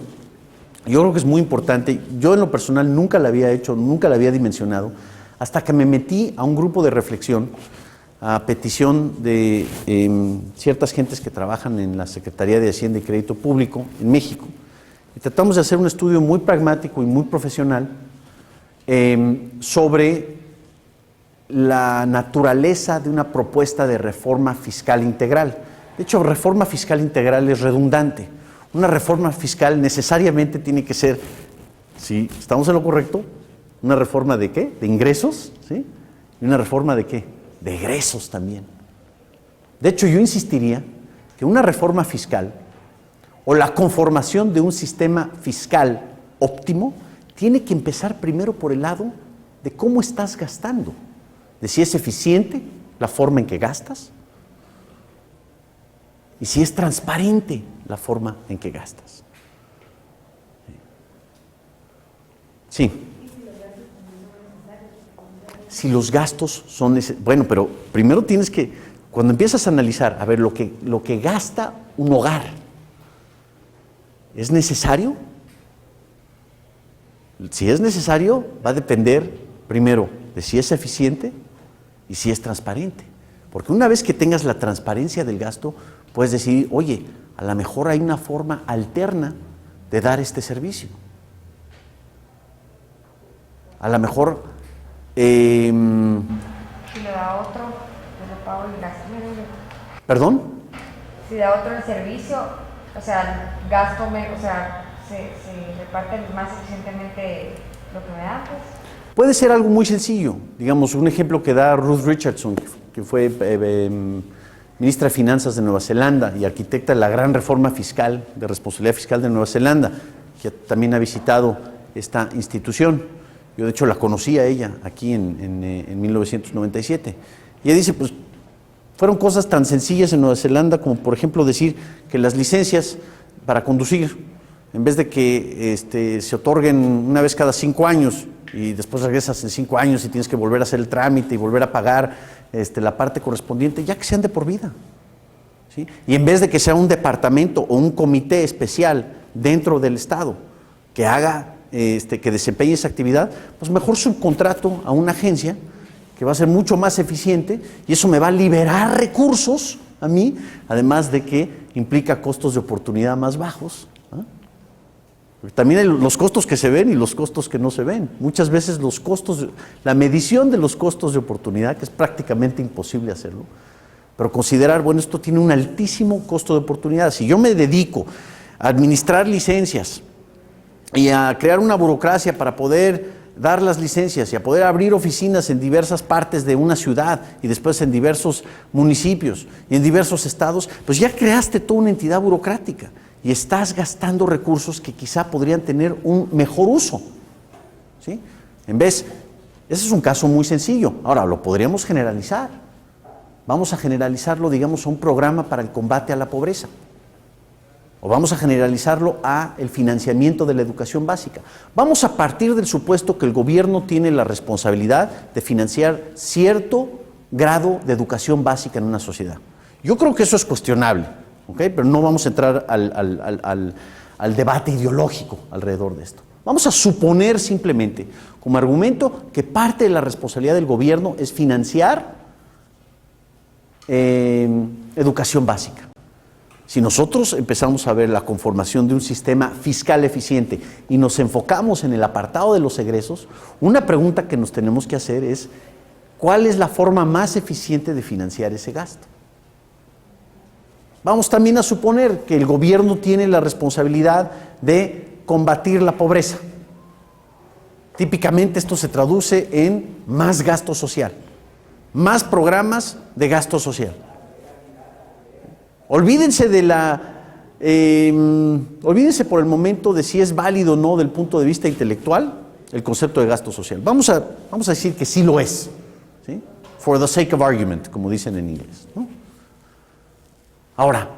yo creo que es muy importante. Yo en lo personal nunca la había hecho, nunca la había dimensionado, hasta que me metí a un grupo de reflexión a petición de ciertas gentes que trabajan en la Secretaría de Hacienda y Crédito Público en México. Y tratamos de hacer un estudio muy pragmático y muy profesional sobre la naturaleza de una propuesta de reforma fiscal integral. De hecho, reforma fiscal integral es redundante. Una reforma fiscal necesariamente tiene que ser, si estamos en lo correcto, una reforma ¿de qué? De ingresos, ¿sí? Y una reforma ¿de qué? De egresos también. De hecho, yo insistiría que una reforma fiscal o la conformación de un sistema fiscal óptimo tiene que empezar primero por el lado de cómo estás gastando, de si es eficiente la forma en que gastas y si es transparente la forma en que gastas. Sí. Si los gastos son necesarios. Bueno, pero primero tienes que, cuando empiezas a analizar, a ver, lo que gasta un hogar, ¿es necesario? Si es necesario, va a depender primero de si es eficiente y si es transparente. Porque una vez que tengas la transparencia del gasto, puedes decir, oye, a lo mejor hay una forma alterna de dar este servicio. A lo mejor Si le da otro, yo le pago el gasto. ¿Perdón? Si da otro el servicio, o sea, gasto, o sea, se reparte más eficientemente lo que me da, pues. Puede ser algo muy sencillo. Digamos, un ejemplo que da Ruth Richardson, que fue ministra de Finanzas de Nueva Zelanda y arquitecta de la gran reforma fiscal, de responsabilidad fiscal de Nueva Zelanda, que también ha visitado esta institución. Yo, de hecho, la conocí a ella aquí en 1997. Y ella dice, pues, fueron cosas tan sencillas en Nueva Zelanda como, por ejemplo, decir que las licencias para conducir, en vez de que se otorguen una vez cada 5 años Y después regresas en 5 años y tienes que volver a hacer el trámite y volver a pagar la parte correspondiente, ya que sean de por vida. ¿Sí? Y en vez de que sea un departamento o un comité especial dentro del Estado que haga, que desempeñe esa actividad, pues mejor subcontrato a una agencia que va a ser mucho más eficiente y eso me va a liberar recursos a mí, además de que implica costos de oportunidad más bajos. Porque también hay los costos que se ven y los costos que no se ven. Muchas veces los costos, la medición de los costos de oportunidad, que es prácticamente imposible hacerlo, pero considerar, bueno, esto tiene un altísimo costo de oportunidad. Si yo me dedico a administrar licencias y a crear una burocracia para poder dar las licencias y a poder abrir oficinas en diversas partes de una ciudad y después en diversos municipios y en diversos estados, pues ya creaste toda una entidad burocrática y estás gastando recursos que quizá podrían tener un mejor uso, ¿sí? En vez, ese es un caso muy sencillo. Ahora, lo podríamos generalizar. Vamos a generalizarlo, digamos, a un programa para el combate a la pobreza. O vamos a generalizarlo a el financiamiento de la educación básica. Vamos a partir del supuesto que el gobierno tiene la responsabilidad de financiar cierto grado de educación básica en una sociedad. Yo creo que eso es cuestionable, ¿ok? Pero no vamos a entrar al debate ideológico alrededor de esto. Vamos a suponer simplemente, como argumento, que parte de la responsabilidad del gobierno es financiar educación básica. Si nosotros empezamos a ver la conformación de un sistema fiscal eficiente y nos enfocamos en el apartado de los egresos, una pregunta que nos tenemos que hacer es, ¿cuál es la forma más eficiente de financiar ese gasto? Vamos también a suponer que el gobierno tiene la responsabilidad de combatir la pobreza. Típicamente esto se traduce en más gasto social, más programas de gasto social. Olvídense olvídense por el momento de si es válido o no del punto de vista intelectual el concepto de gasto social. Vamos a decir que sí lo es, ¿sí? For the sake of argument, como dicen en inglés, ¿no? Ahora,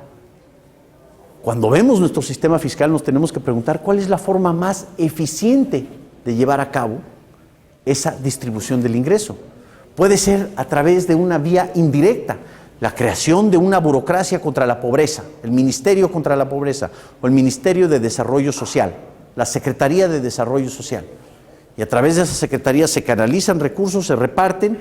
cuando vemos nuestro sistema fiscal nos tenemos que preguntar cuál es la forma más eficiente de llevar a cabo esa distribución del ingreso. Puede ser a través de una vía indirecta, la creación de una burocracia contra la pobreza, el Ministerio contra la Pobreza o el Ministerio de Desarrollo Social, la Secretaría de Desarrollo Social. Y a través de esa secretaría se canalizan recursos, se reparten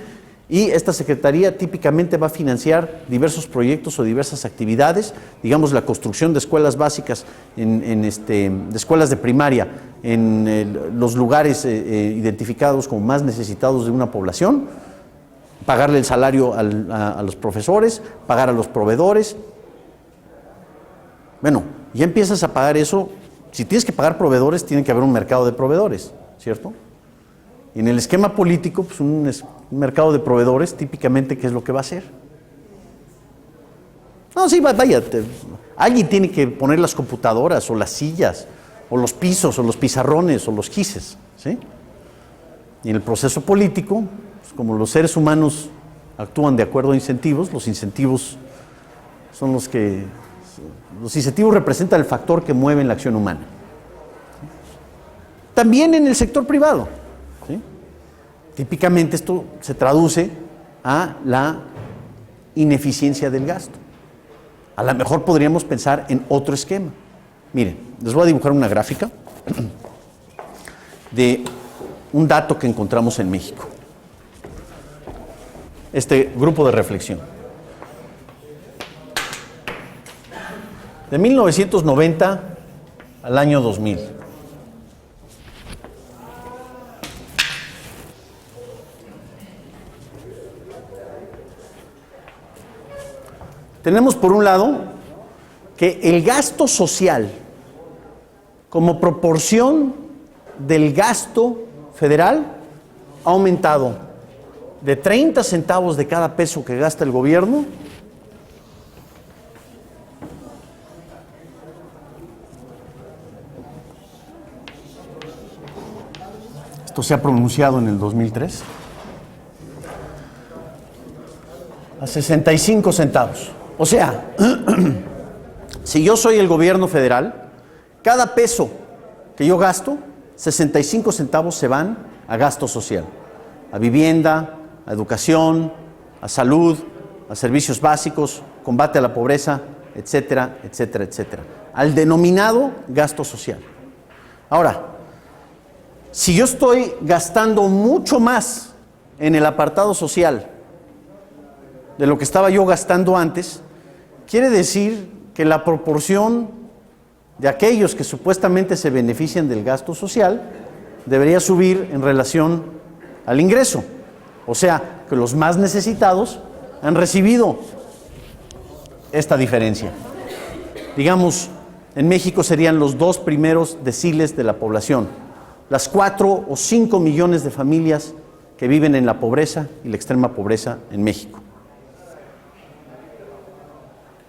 y esta secretaría típicamente va a financiar diversos proyectos o diversas actividades, digamos la construcción de escuelas básicas, de escuelas de primaria en los lugares identificados como más necesitados de una población, pagarle el salario a los profesores, pagar a los proveedores. Bueno, ya empiezas a pagar eso. Si tienes que pagar proveedores, tiene que haber un mercado de proveedores, ¿cierto? Y en el esquema político, pues un mercado de proveedores, típicamente, ¿qué es lo que va a hacer? No, sí, vaya, alguien tiene que poner las computadoras, o las sillas, o los pisos, o los pizarrones, o los quises, ¿sí? Y en el proceso político, como los seres humanos actúan de acuerdo a incentivos, los incentivos representan el factor que mueve la acción humana. También en el sector privado, ¿sí? Típicamente esto se traduce a la ineficiencia del gasto. A lo mejor podríamos pensar en otro esquema. Miren, les voy a dibujar una gráfica de un dato que encontramos en México. Este grupo de reflexión. De 1990 al año 2000. Tenemos por un lado que el gasto social como proporción del gasto federal ha aumentado de 30 centavos de cada peso que gasta el gobierno esto se ha pronunciado en el 2003 a 65 centavos. O sea, si yo soy el gobierno federal, cada peso que yo gasto, 65 centavos se van a gasto social, a vivienda, a educación, a salud, a servicios básicos, combate a la pobreza, etcétera, etcétera, etcétera, al denominado gasto social. Ahora, si yo estoy gastando mucho más en el apartado social de lo que estaba yo gastando antes, quiere decir que la proporción de aquellos que supuestamente se benefician del gasto social debería subir en relación al ingreso. O sea, que los más necesitados han recibido esta diferencia. Digamos, en México serían los 2 primeros deciles de la población, las 4 o 5 millones de familias que viven en la pobreza y la extrema pobreza en México.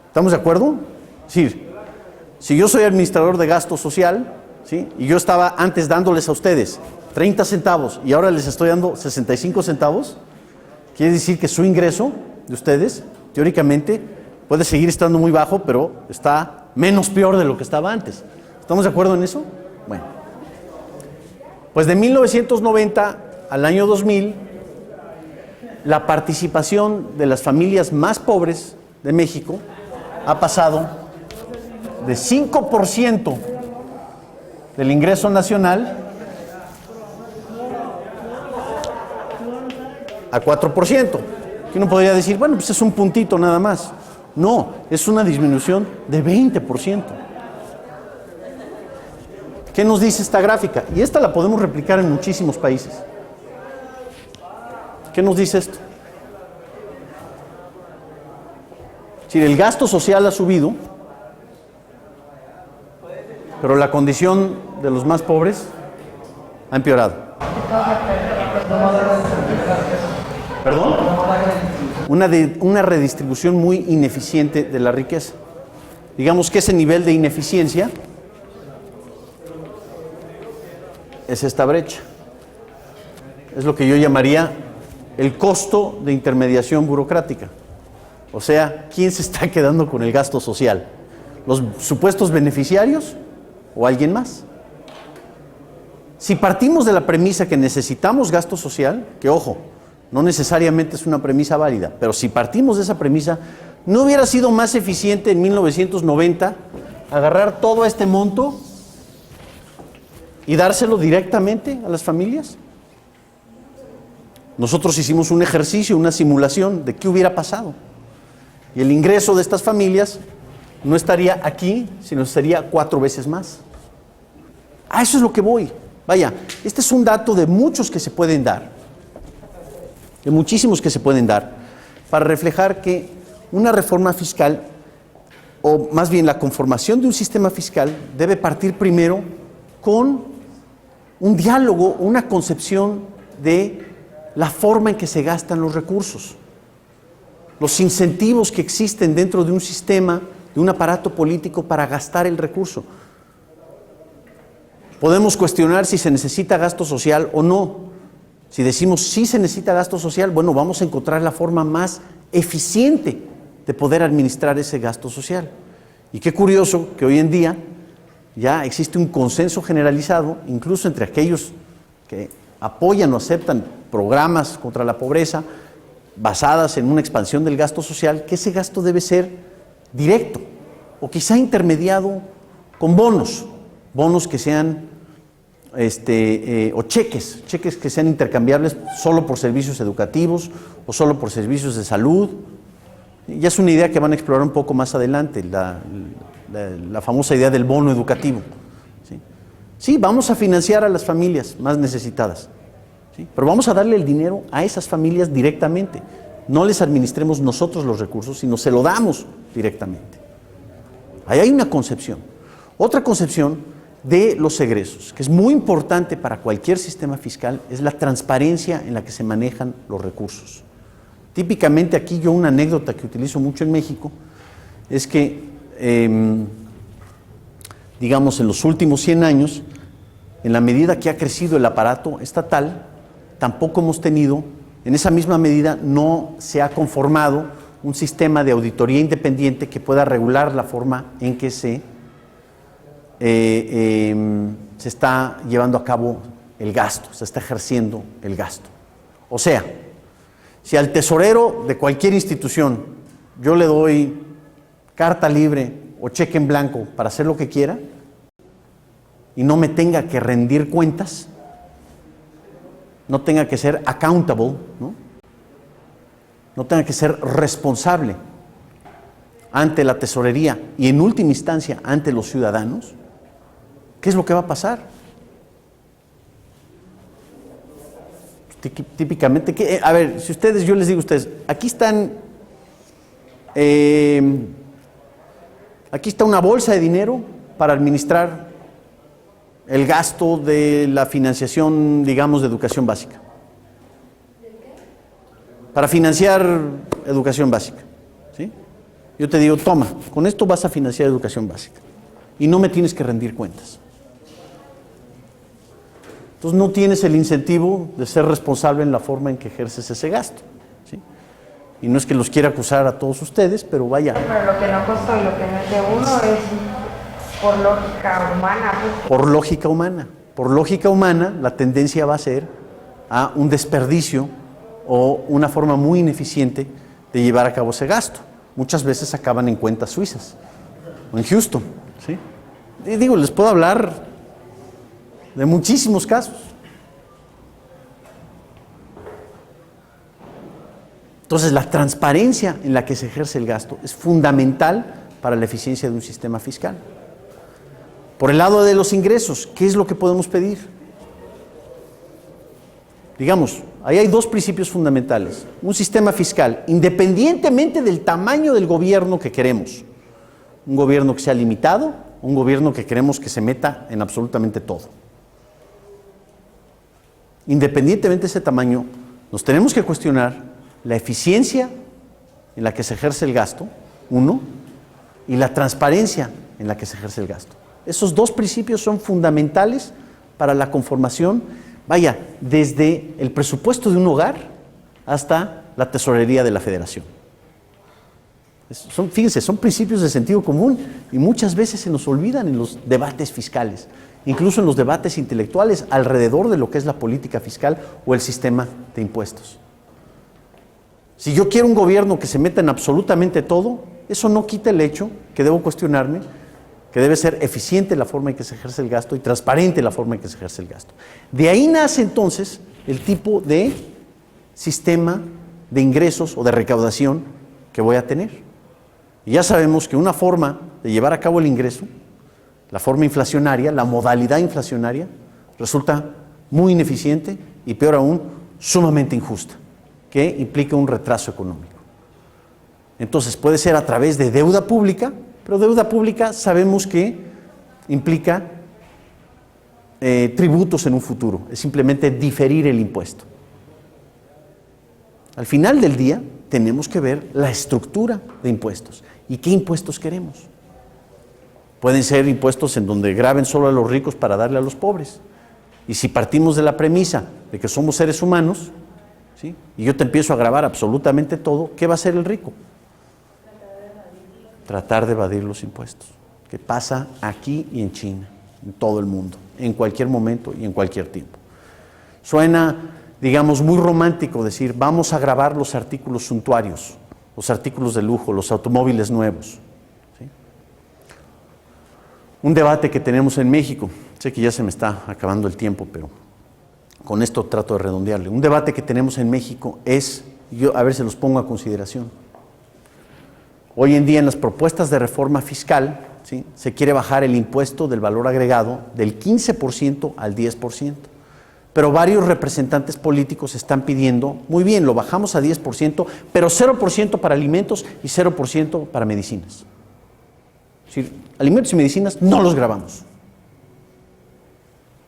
¿Estamos de acuerdo? Es decir, si yo soy administrador de gasto social, ¿sí?, y yo estaba antes dándoles a ustedes 30 centavos y ahora les estoy dando 65 centavos, quiere decir que su ingreso de ustedes, teóricamente, puede seguir estando muy bajo, pero está menos peor de lo que estaba antes. ¿Estamos de acuerdo en eso? Bueno. Pues de 1990 al año 2000, la participación de las familias más pobres de México ha pasado de 5% del ingreso nacional a 4%. Que uno podría decir, bueno, pues es un puntito nada más. No, es una disminución de 20%. ¿Qué nos dice esta gráfica? Y esta la podemos replicar en muchísimos países. ¿Qué nos dice esto? Si el gasto social ha subido, pero la condición de los más pobres ha empeorado. ¿Perdón? Una redistribución muy ineficiente de la riqueza. Digamos que ese nivel de ineficiencia es esta brecha. Es lo que yo llamaría el costo de intermediación burocrática. O sea, ¿quién se está quedando con el gasto social? ¿Los supuestos beneficiarios o alguien más? Si partimos de la premisa que necesitamos gasto social, que ojo, no necesariamente es una premisa válida, pero si partimos de esa premisa, ¿no hubiera sido más eficiente en 1990 agarrar todo este monto y dárselo directamente a las familias? Nosotros hicimos un ejercicio, una simulación de qué hubiera pasado. Y el ingreso de estas familias no estaría aquí, sino estaría 4 veces más. A eso es lo que voy. Vaya, este es un dato de muchos que se pueden dar, de muchísimos que se pueden dar, para reflejar que una reforma fiscal, o más bien la conformación de un sistema fiscal, debe partir primero con un diálogo, una concepción de la forma en que se gastan los recursos, los incentivos que existen dentro de un sistema, de un aparato político para gastar el recurso. Podemos cuestionar si se necesita gasto social o no. Si decimos sí se necesita gasto social, bueno, vamos a encontrar la forma más eficiente de poder administrar ese gasto social. Y qué curioso que hoy en día ya existe un consenso generalizado, incluso entre aquellos que apoyan o aceptan programas contra la pobreza basadas en una expansión del gasto social, que ese gasto debe ser directo o quizá intermediado con bonos que sean o cheques que sean intercambiables solo por servicios educativos o solo por servicios de salud. Ya es una idea que van a explorar un poco más adelante, la famosa idea del bono educativo. Sí, vamos a financiar a las familias más necesitadas, ¿sí? Pero vamos a darle el dinero a esas familias directamente. No les administremos nosotros los recursos, sino se lo damos directamente. Ahí hay una concepción. Otra concepción de los egresos, que es muy importante para cualquier sistema fiscal, es la transparencia en la que se manejan los recursos. Típicamente aquí yo una anécdota que utilizo mucho en México es que, digamos, en los últimos 100 años, en la medida que ha crecido el aparato estatal, tampoco hemos tenido, en esa misma medida no se ha conformado un sistema de auditoría independiente que pueda regular la forma en que se está llevando a cabo el gasto, se está ejerciendo el gasto. O sea, si al tesorero de cualquier institución yo le doy carta libre o cheque en blanco para hacer lo que quiera y no me tenga que rendir cuentas, no tenga que ser accountable, no tenga que ser responsable ante la tesorería y en última instancia ante los ciudadanos, ¿qué es lo que va a pasar? Típicamente, a ver, si ustedes, yo les digo a ustedes, aquí está una bolsa de dinero para administrar el gasto de la financiación, digamos, de educación básica. Para financiar educación básica, ¿sí? Yo te digo, toma, con esto vas a financiar educación básica y no me tienes que rendir cuentas. Entonces no tienes el incentivo de ser responsable en la forma en que ejerces ese gasto, ¿sí? Y no es que los quiera acusar a todos ustedes, pero vaya. Pero lo que no costó y lo que mete uno es por lógica humana. Por lógica humana. Por lógica humana, la tendencia va a ser a un desperdicio o una forma muy ineficiente de llevar a cabo ese gasto. Muchas veces acaban en cuentas suizas o en Houston, ¿sí? Y digo, les puedo hablar de muchísimos casos. Entonces, la transparencia en la que se ejerce el gasto es fundamental para la eficiencia de un sistema fiscal. Por el lado de los ingresos, ¿qué es lo que podemos pedir? Digamos, ahí hay dos principios fundamentales. Un sistema fiscal, independientemente del tamaño del gobierno que queremos, un gobierno que sea limitado, un gobierno que queremos que se meta en absolutamente todo. Independientemente de ese tamaño, nos tenemos que cuestionar la eficiencia en la que se ejerce el gasto, uno, y la transparencia en la que se ejerce el gasto. Esos dos principios son fundamentales para la conformación, vaya, desde el presupuesto de un hogar hasta la tesorería de la federación. Fíjense, son principios de sentido común y muchas veces se nos olvidan en los debates fiscales, incluso en los debates intelectuales alrededor de lo que es la política fiscal o el sistema de impuestos. Si yo quiero un gobierno que se meta en absolutamente todo, eso no quita el hecho que debo cuestionarme que debe ser eficiente la forma en que se ejerce el gasto y transparente la forma en que se ejerce el gasto. De ahí nace entonces el tipo de sistema de ingresos o de recaudación que voy a tener. Y ya sabemos que una forma de llevar a cabo el ingreso, la forma inflacionaria, la modalidad inflacionaria, resulta muy ineficiente y peor aún, sumamente injusta, que implica un retraso económico. Entonces puede ser a través de deuda pública, pero deuda pública sabemos que implica tributos en un futuro, es simplemente diferir el impuesto. Al final del día tenemos que ver la estructura de impuestos y qué impuestos queremos. Pueden ser impuestos en donde graben solo a los ricos para darle a los pobres. Y si partimos de la premisa de que somos seres humanos, ¿sí?, y yo te empiezo a grabar absolutamente todo, ¿qué va a hacer el rico? Tratar de evadir los impuestos, que pasa aquí y en China, en todo el mundo, en cualquier momento y en cualquier tiempo. Suena, digamos, muy romántico decir, vamos a grabar los artículos suntuarios, los artículos de lujo, los automóviles nuevos, ¿sí? Un debate que tenemos en México, sé que ya se me está acabando el tiempo, pero con esto trato de redondearle. Un debate que tenemos en México es, yo a ver si los pongo a consideración. Hoy en día en las propuestas de reforma fiscal, ¿sí?, se quiere bajar el impuesto del valor agregado del 15% al 10%. Pero varios representantes políticos están pidiendo, muy bien, lo bajamos a 10%, pero 0% para alimentos y 0% para medicinas. Es decir, alimentos y medicinas no los grabamos.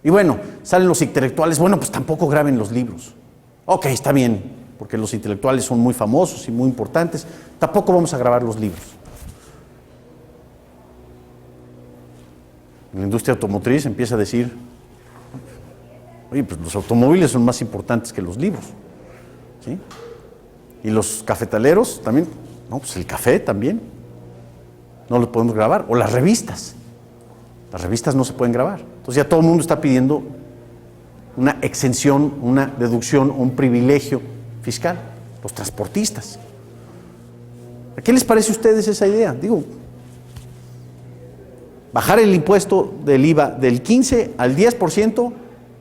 Y bueno, salen los intelectuales, bueno, pues tampoco graben los libros. Ok, está bien, porque los intelectuales son muy famosos y muy importantes, tampoco vamos a grabar los libros. La industria automotriz empieza a decir, oye, pues los automóviles son más importantes que los libros, ¿sí? Y los cafetaleros también, no, pues el café también, no lo podemos grabar, o las revistas no se pueden grabar. Entonces ya todo el mundo está pidiendo una exención, una deducción, un privilegio fiscal, los transportistas. ¿A qué les parece a ustedes esa idea? Digo, bajar el impuesto del IVA del 15 al 10%,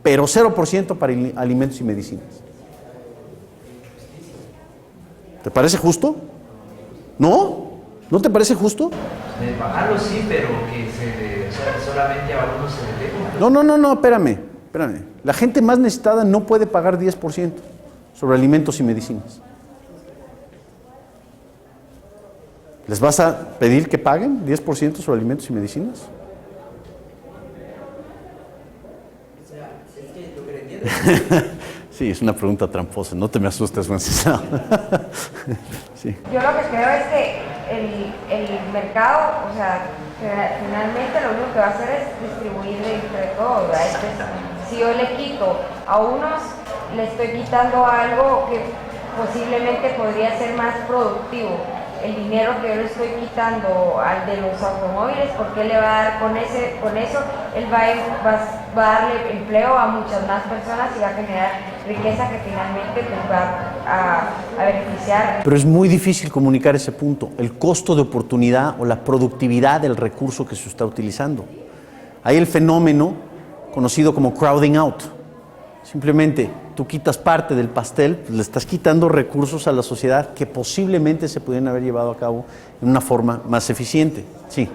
pero 0% para alimentos y medicinas. ¿Te parece justo? ¿No? ¿No te parece justo? Bajarlo sí, pero que solamente a algunos se le dé. No, espérame. La gente más necesitada no puede pagar 10% sobre alimentos y medicinas. ¿Les vas a pedir que paguen 10% sobre alimentos y medicinas? Sí, es una pregunta tramposa, no te me asustes, Wenceslao. Sí. Yo lo que creo es que el mercado, o sea, finalmente lo único que va a hacer es distribuir entre todos, ¿verdad? Entonces, si yo le quito a unos, le estoy quitando algo que posiblemente podría ser más productivo. El dinero que yo le estoy quitando al de los automóviles, ¿por qué le va a dar con eso? Él va a darle empleo a muchas más personas y va a generar riqueza que finalmente pues, va a beneficiar. Pero es muy difícil comunicar ese punto, el costo de oportunidad o la productividad del recurso que se está utilizando. Hay el fenómeno conocido como crowding out. Simplemente tú quitas parte del pastel, pues le estás quitando recursos a la sociedad que posiblemente se pudieran haber llevado a cabo en una forma más eficiente. Sí.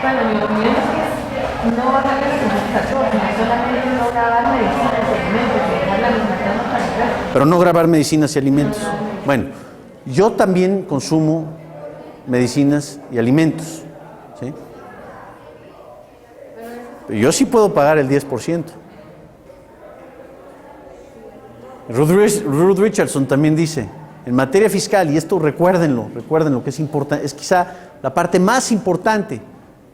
Bueno, mi opinión es que no bajar la simplificación, sino solamente no grabar medicinas y alimentos, y dejar la alimentación para el resto. Pero no grabar medicinas y alimentos. Bueno, yo también consumo medicinas y alimentos. ¿Sí? Pero yo sí puedo pagar el 10%. Ruth Richardson también dice, en materia fiscal, y esto recuérdenlo que es importante, es quizá la parte más importante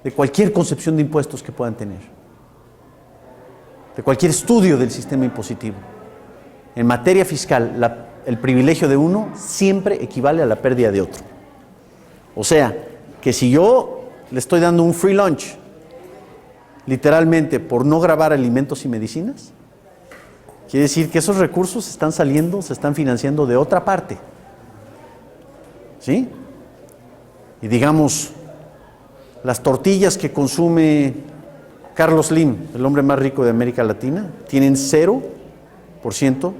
de cualquier concepción de impuestos que puedan tener, de cualquier estudio del sistema impositivo. En materia fiscal, el privilegio de uno siempre equivale a la pérdida de otro. O sea, que si yo le estoy dando un free lunch, literalmente por no gravar alimentos y medicinas, quiere decir que esos recursos se están financiando de otra parte. ¿Sí? Y digamos, las tortillas que consume Carlos Slim, el hombre más rico de América Latina, tienen 0%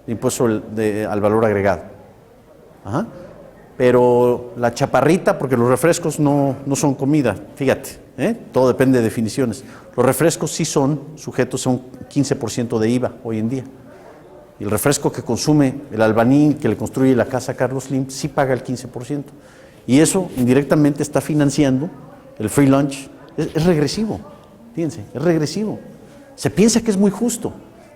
de impuesto al valor agregado. Ajá. Pero la chaparrita, porque los refrescos no son comida, fíjate, todo depende de definiciones. Los refrescos sí son sujetos a un 15% de IVA hoy en día. Y el refresco que consume el albañil que le construye la casa a Carlos Slim sí paga el 15%. Y eso indirectamente está financiando el free lunch. Es regresivo, fíjense, es regresivo. Se piensa que es muy justo,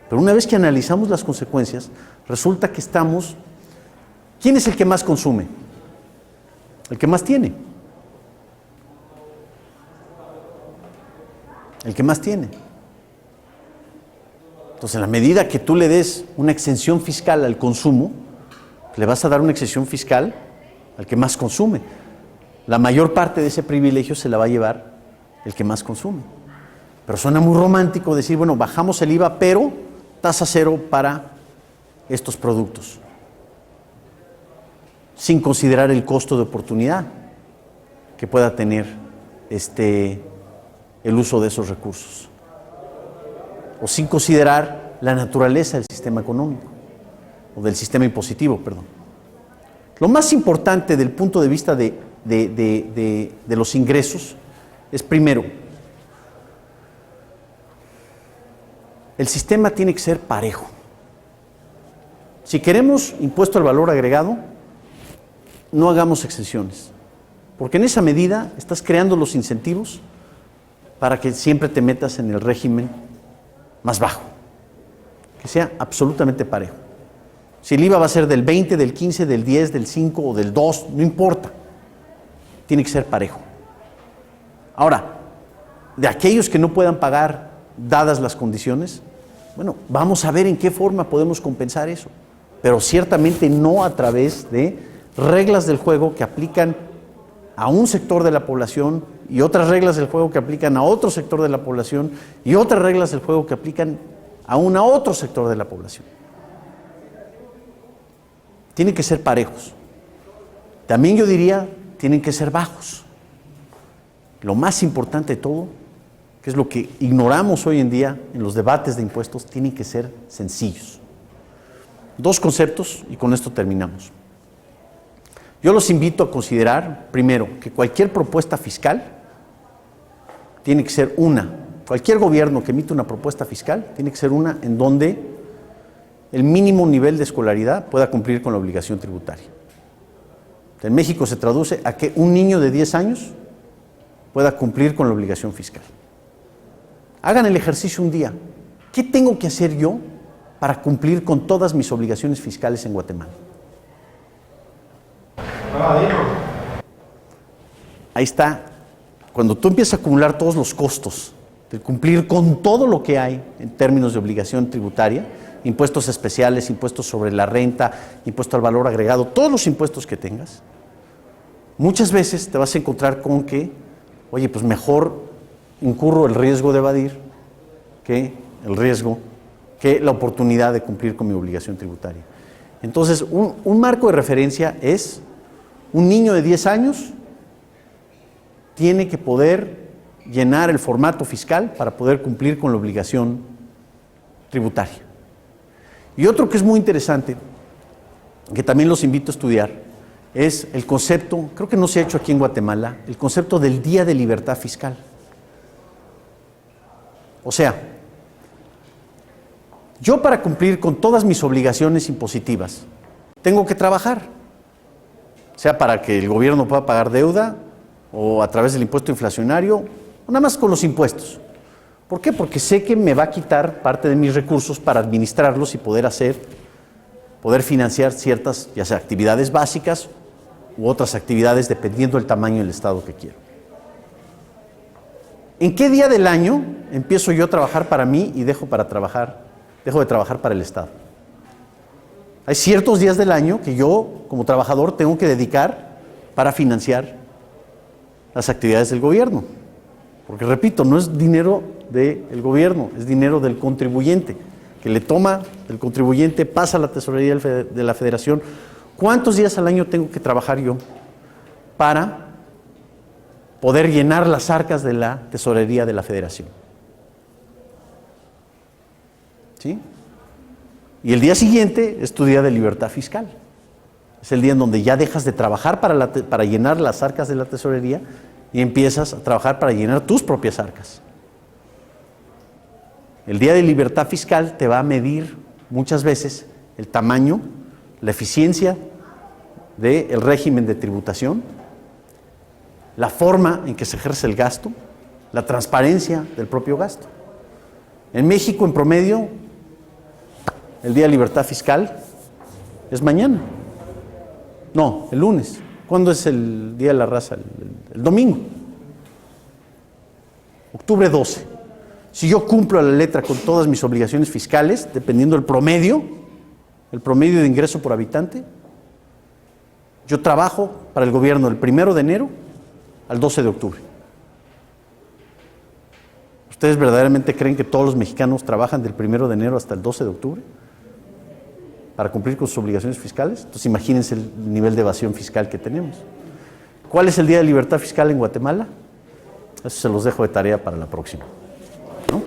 pero una vez que analizamos las consecuencias, resulta que estamos... ¿Quién es el que más consume? El que más tiene. El que más tiene. Entonces, en la medida que tú le des una exención fiscal al consumo, le vas a dar una exención fiscal al que más consume. La mayor parte de ese privilegio se la va a llevar el que más consume. Pero suena muy romántico decir, bueno, bajamos el IVA, pero tasa cero para estos productos, sin considerar el costo de oportunidad que pueda tener el uso de esos recursos, o sin considerar la naturaleza del sistema económico, o del sistema impositivo, perdón. Lo más importante del punto de vista de los ingresos es, primero, el sistema tiene que ser parejo. Si queremos impuesto al valor agregado, no hagamos exenciones, porque en esa medida estás creando los incentivos para que siempre te metas en el régimen más bajo, que sea absolutamente parejo. Si el IVA va a ser del 20, del 15, del 10, del 5 o del 2, no importa, tiene que ser parejo. Ahora, de aquellos que no puedan pagar dadas las condiciones, bueno, vamos a ver en qué forma podemos compensar eso, pero ciertamente no a través de reglas del juego que aplican a un sector de la población y otras reglas del juego que aplican a otro sector de la población y otras reglas del juego que aplican aún a otro sector de la población. Tienen que ser parejos. También yo diría, tienen que ser bajos. Lo más importante de todo, que es lo que ignoramos hoy en día en los debates de impuestos, tienen que ser sencillos. Dos conceptos y con esto terminamos. Yo los invito a considerar, primero, que cualquier propuesta fiscal tiene que ser cualquier gobierno que emite una propuesta fiscal tiene que ser una en donde el mínimo nivel de escolaridad pueda cumplir con la obligación tributaria. En México se traduce a que un niño de 10 años pueda cumplir con la obligación fiscal. Hagan el ejercicio un día. ¿Qué tengo que hacer yo para cumplir con todas mis obligaciones fiscales en Guatemala? Ahí está. Cuando tú empiezas a acumular todos los costos de cumplir con todo lo que hay en términos de obligación tributaria, impuestos especiales, impuestos sobre la renta, impuesto al valor agregado, todos los impuestos que tengas, muchas veces te vas a encontrar con que, oye, pues mejor incurro el riesgo de evadir que la oportunidad de cumplir con mi obligación tributaria. Entonces, un marco de referencia es un niño de 10 años tiene que poder llenar el formato fiscal para poder cumplir con la obligación tributaria. Y otro que es muy interesante, que también los invito a estudiar, es el concepto, creo que no se ha hecho aquí en Guatemala, el concepto del Día de Libertad Fiscal. O sea, yo para cumplir con todas mis obligaciones impositivas, tengo que trabajar, sea para que el gobierno pueda pagar deuda, o a través del impuesto inflacionario, o nada más con los impuestos. ¿Por qué? Porque sé que me va a quitar parte de mis recursos para administrarlos y poder financiar ciertas, ya sea actividades básicas u otras actividades dependiendo del tamaño del Estado que quiero. ¿En qué día del año empiezo yo a trabajar para mí y dejo de trabajar para el Estado? Hay ciertos días del año que yo, como trabajador, tengo que dedicar para financiar las actividades del gobierno. Porque, repito, no es dinero del gobierno, es dinero del contribuyente, que le toma del contribuyente, pasa a la tesorería de la Federación. ¿Cuántos días al año tengo que trabajar yo para poder llenar las arcas de la tesorería de la Federación? ¿Sí? Y el día siguiente es tu día de libertad fiscal. Es el día en donde ya dejas de trabajar para llenar las arcas de la tesorería y empiezas a trabajar para llenar tus propias arcas. El día de libertad fiscal te va a medir muchas veces el tamaño, la eficiencia del régimen de tributación, la forma en que se ejerce el gasto, la transparencia del propio gasto. En México, en promedio, el día de libertad fiscal es mañana. No, el lunes. ¿Cuándo es el Día de la Raza? El domingo. Octubre 12. Si yo cumplo a la letra con todas mis obligaciones fiscales, dependiendo del promedio de ingreso por habitante, yo trabajo para el gobierno del 1 de enero al 12 de octubre. ¿Ustedes verdaderamente creen que todos los mexicanos trabajan del 1 de enero hasta el 12 de octubre para cumplir con sus obligaciones fiscales? Entonces imagínense el nivel de evasión fiscal que tenemos. ¿Cuál es el Día de Libertad Fiscal en Guatemala? Eso se los dejo de tarea para la próxima, ¿no?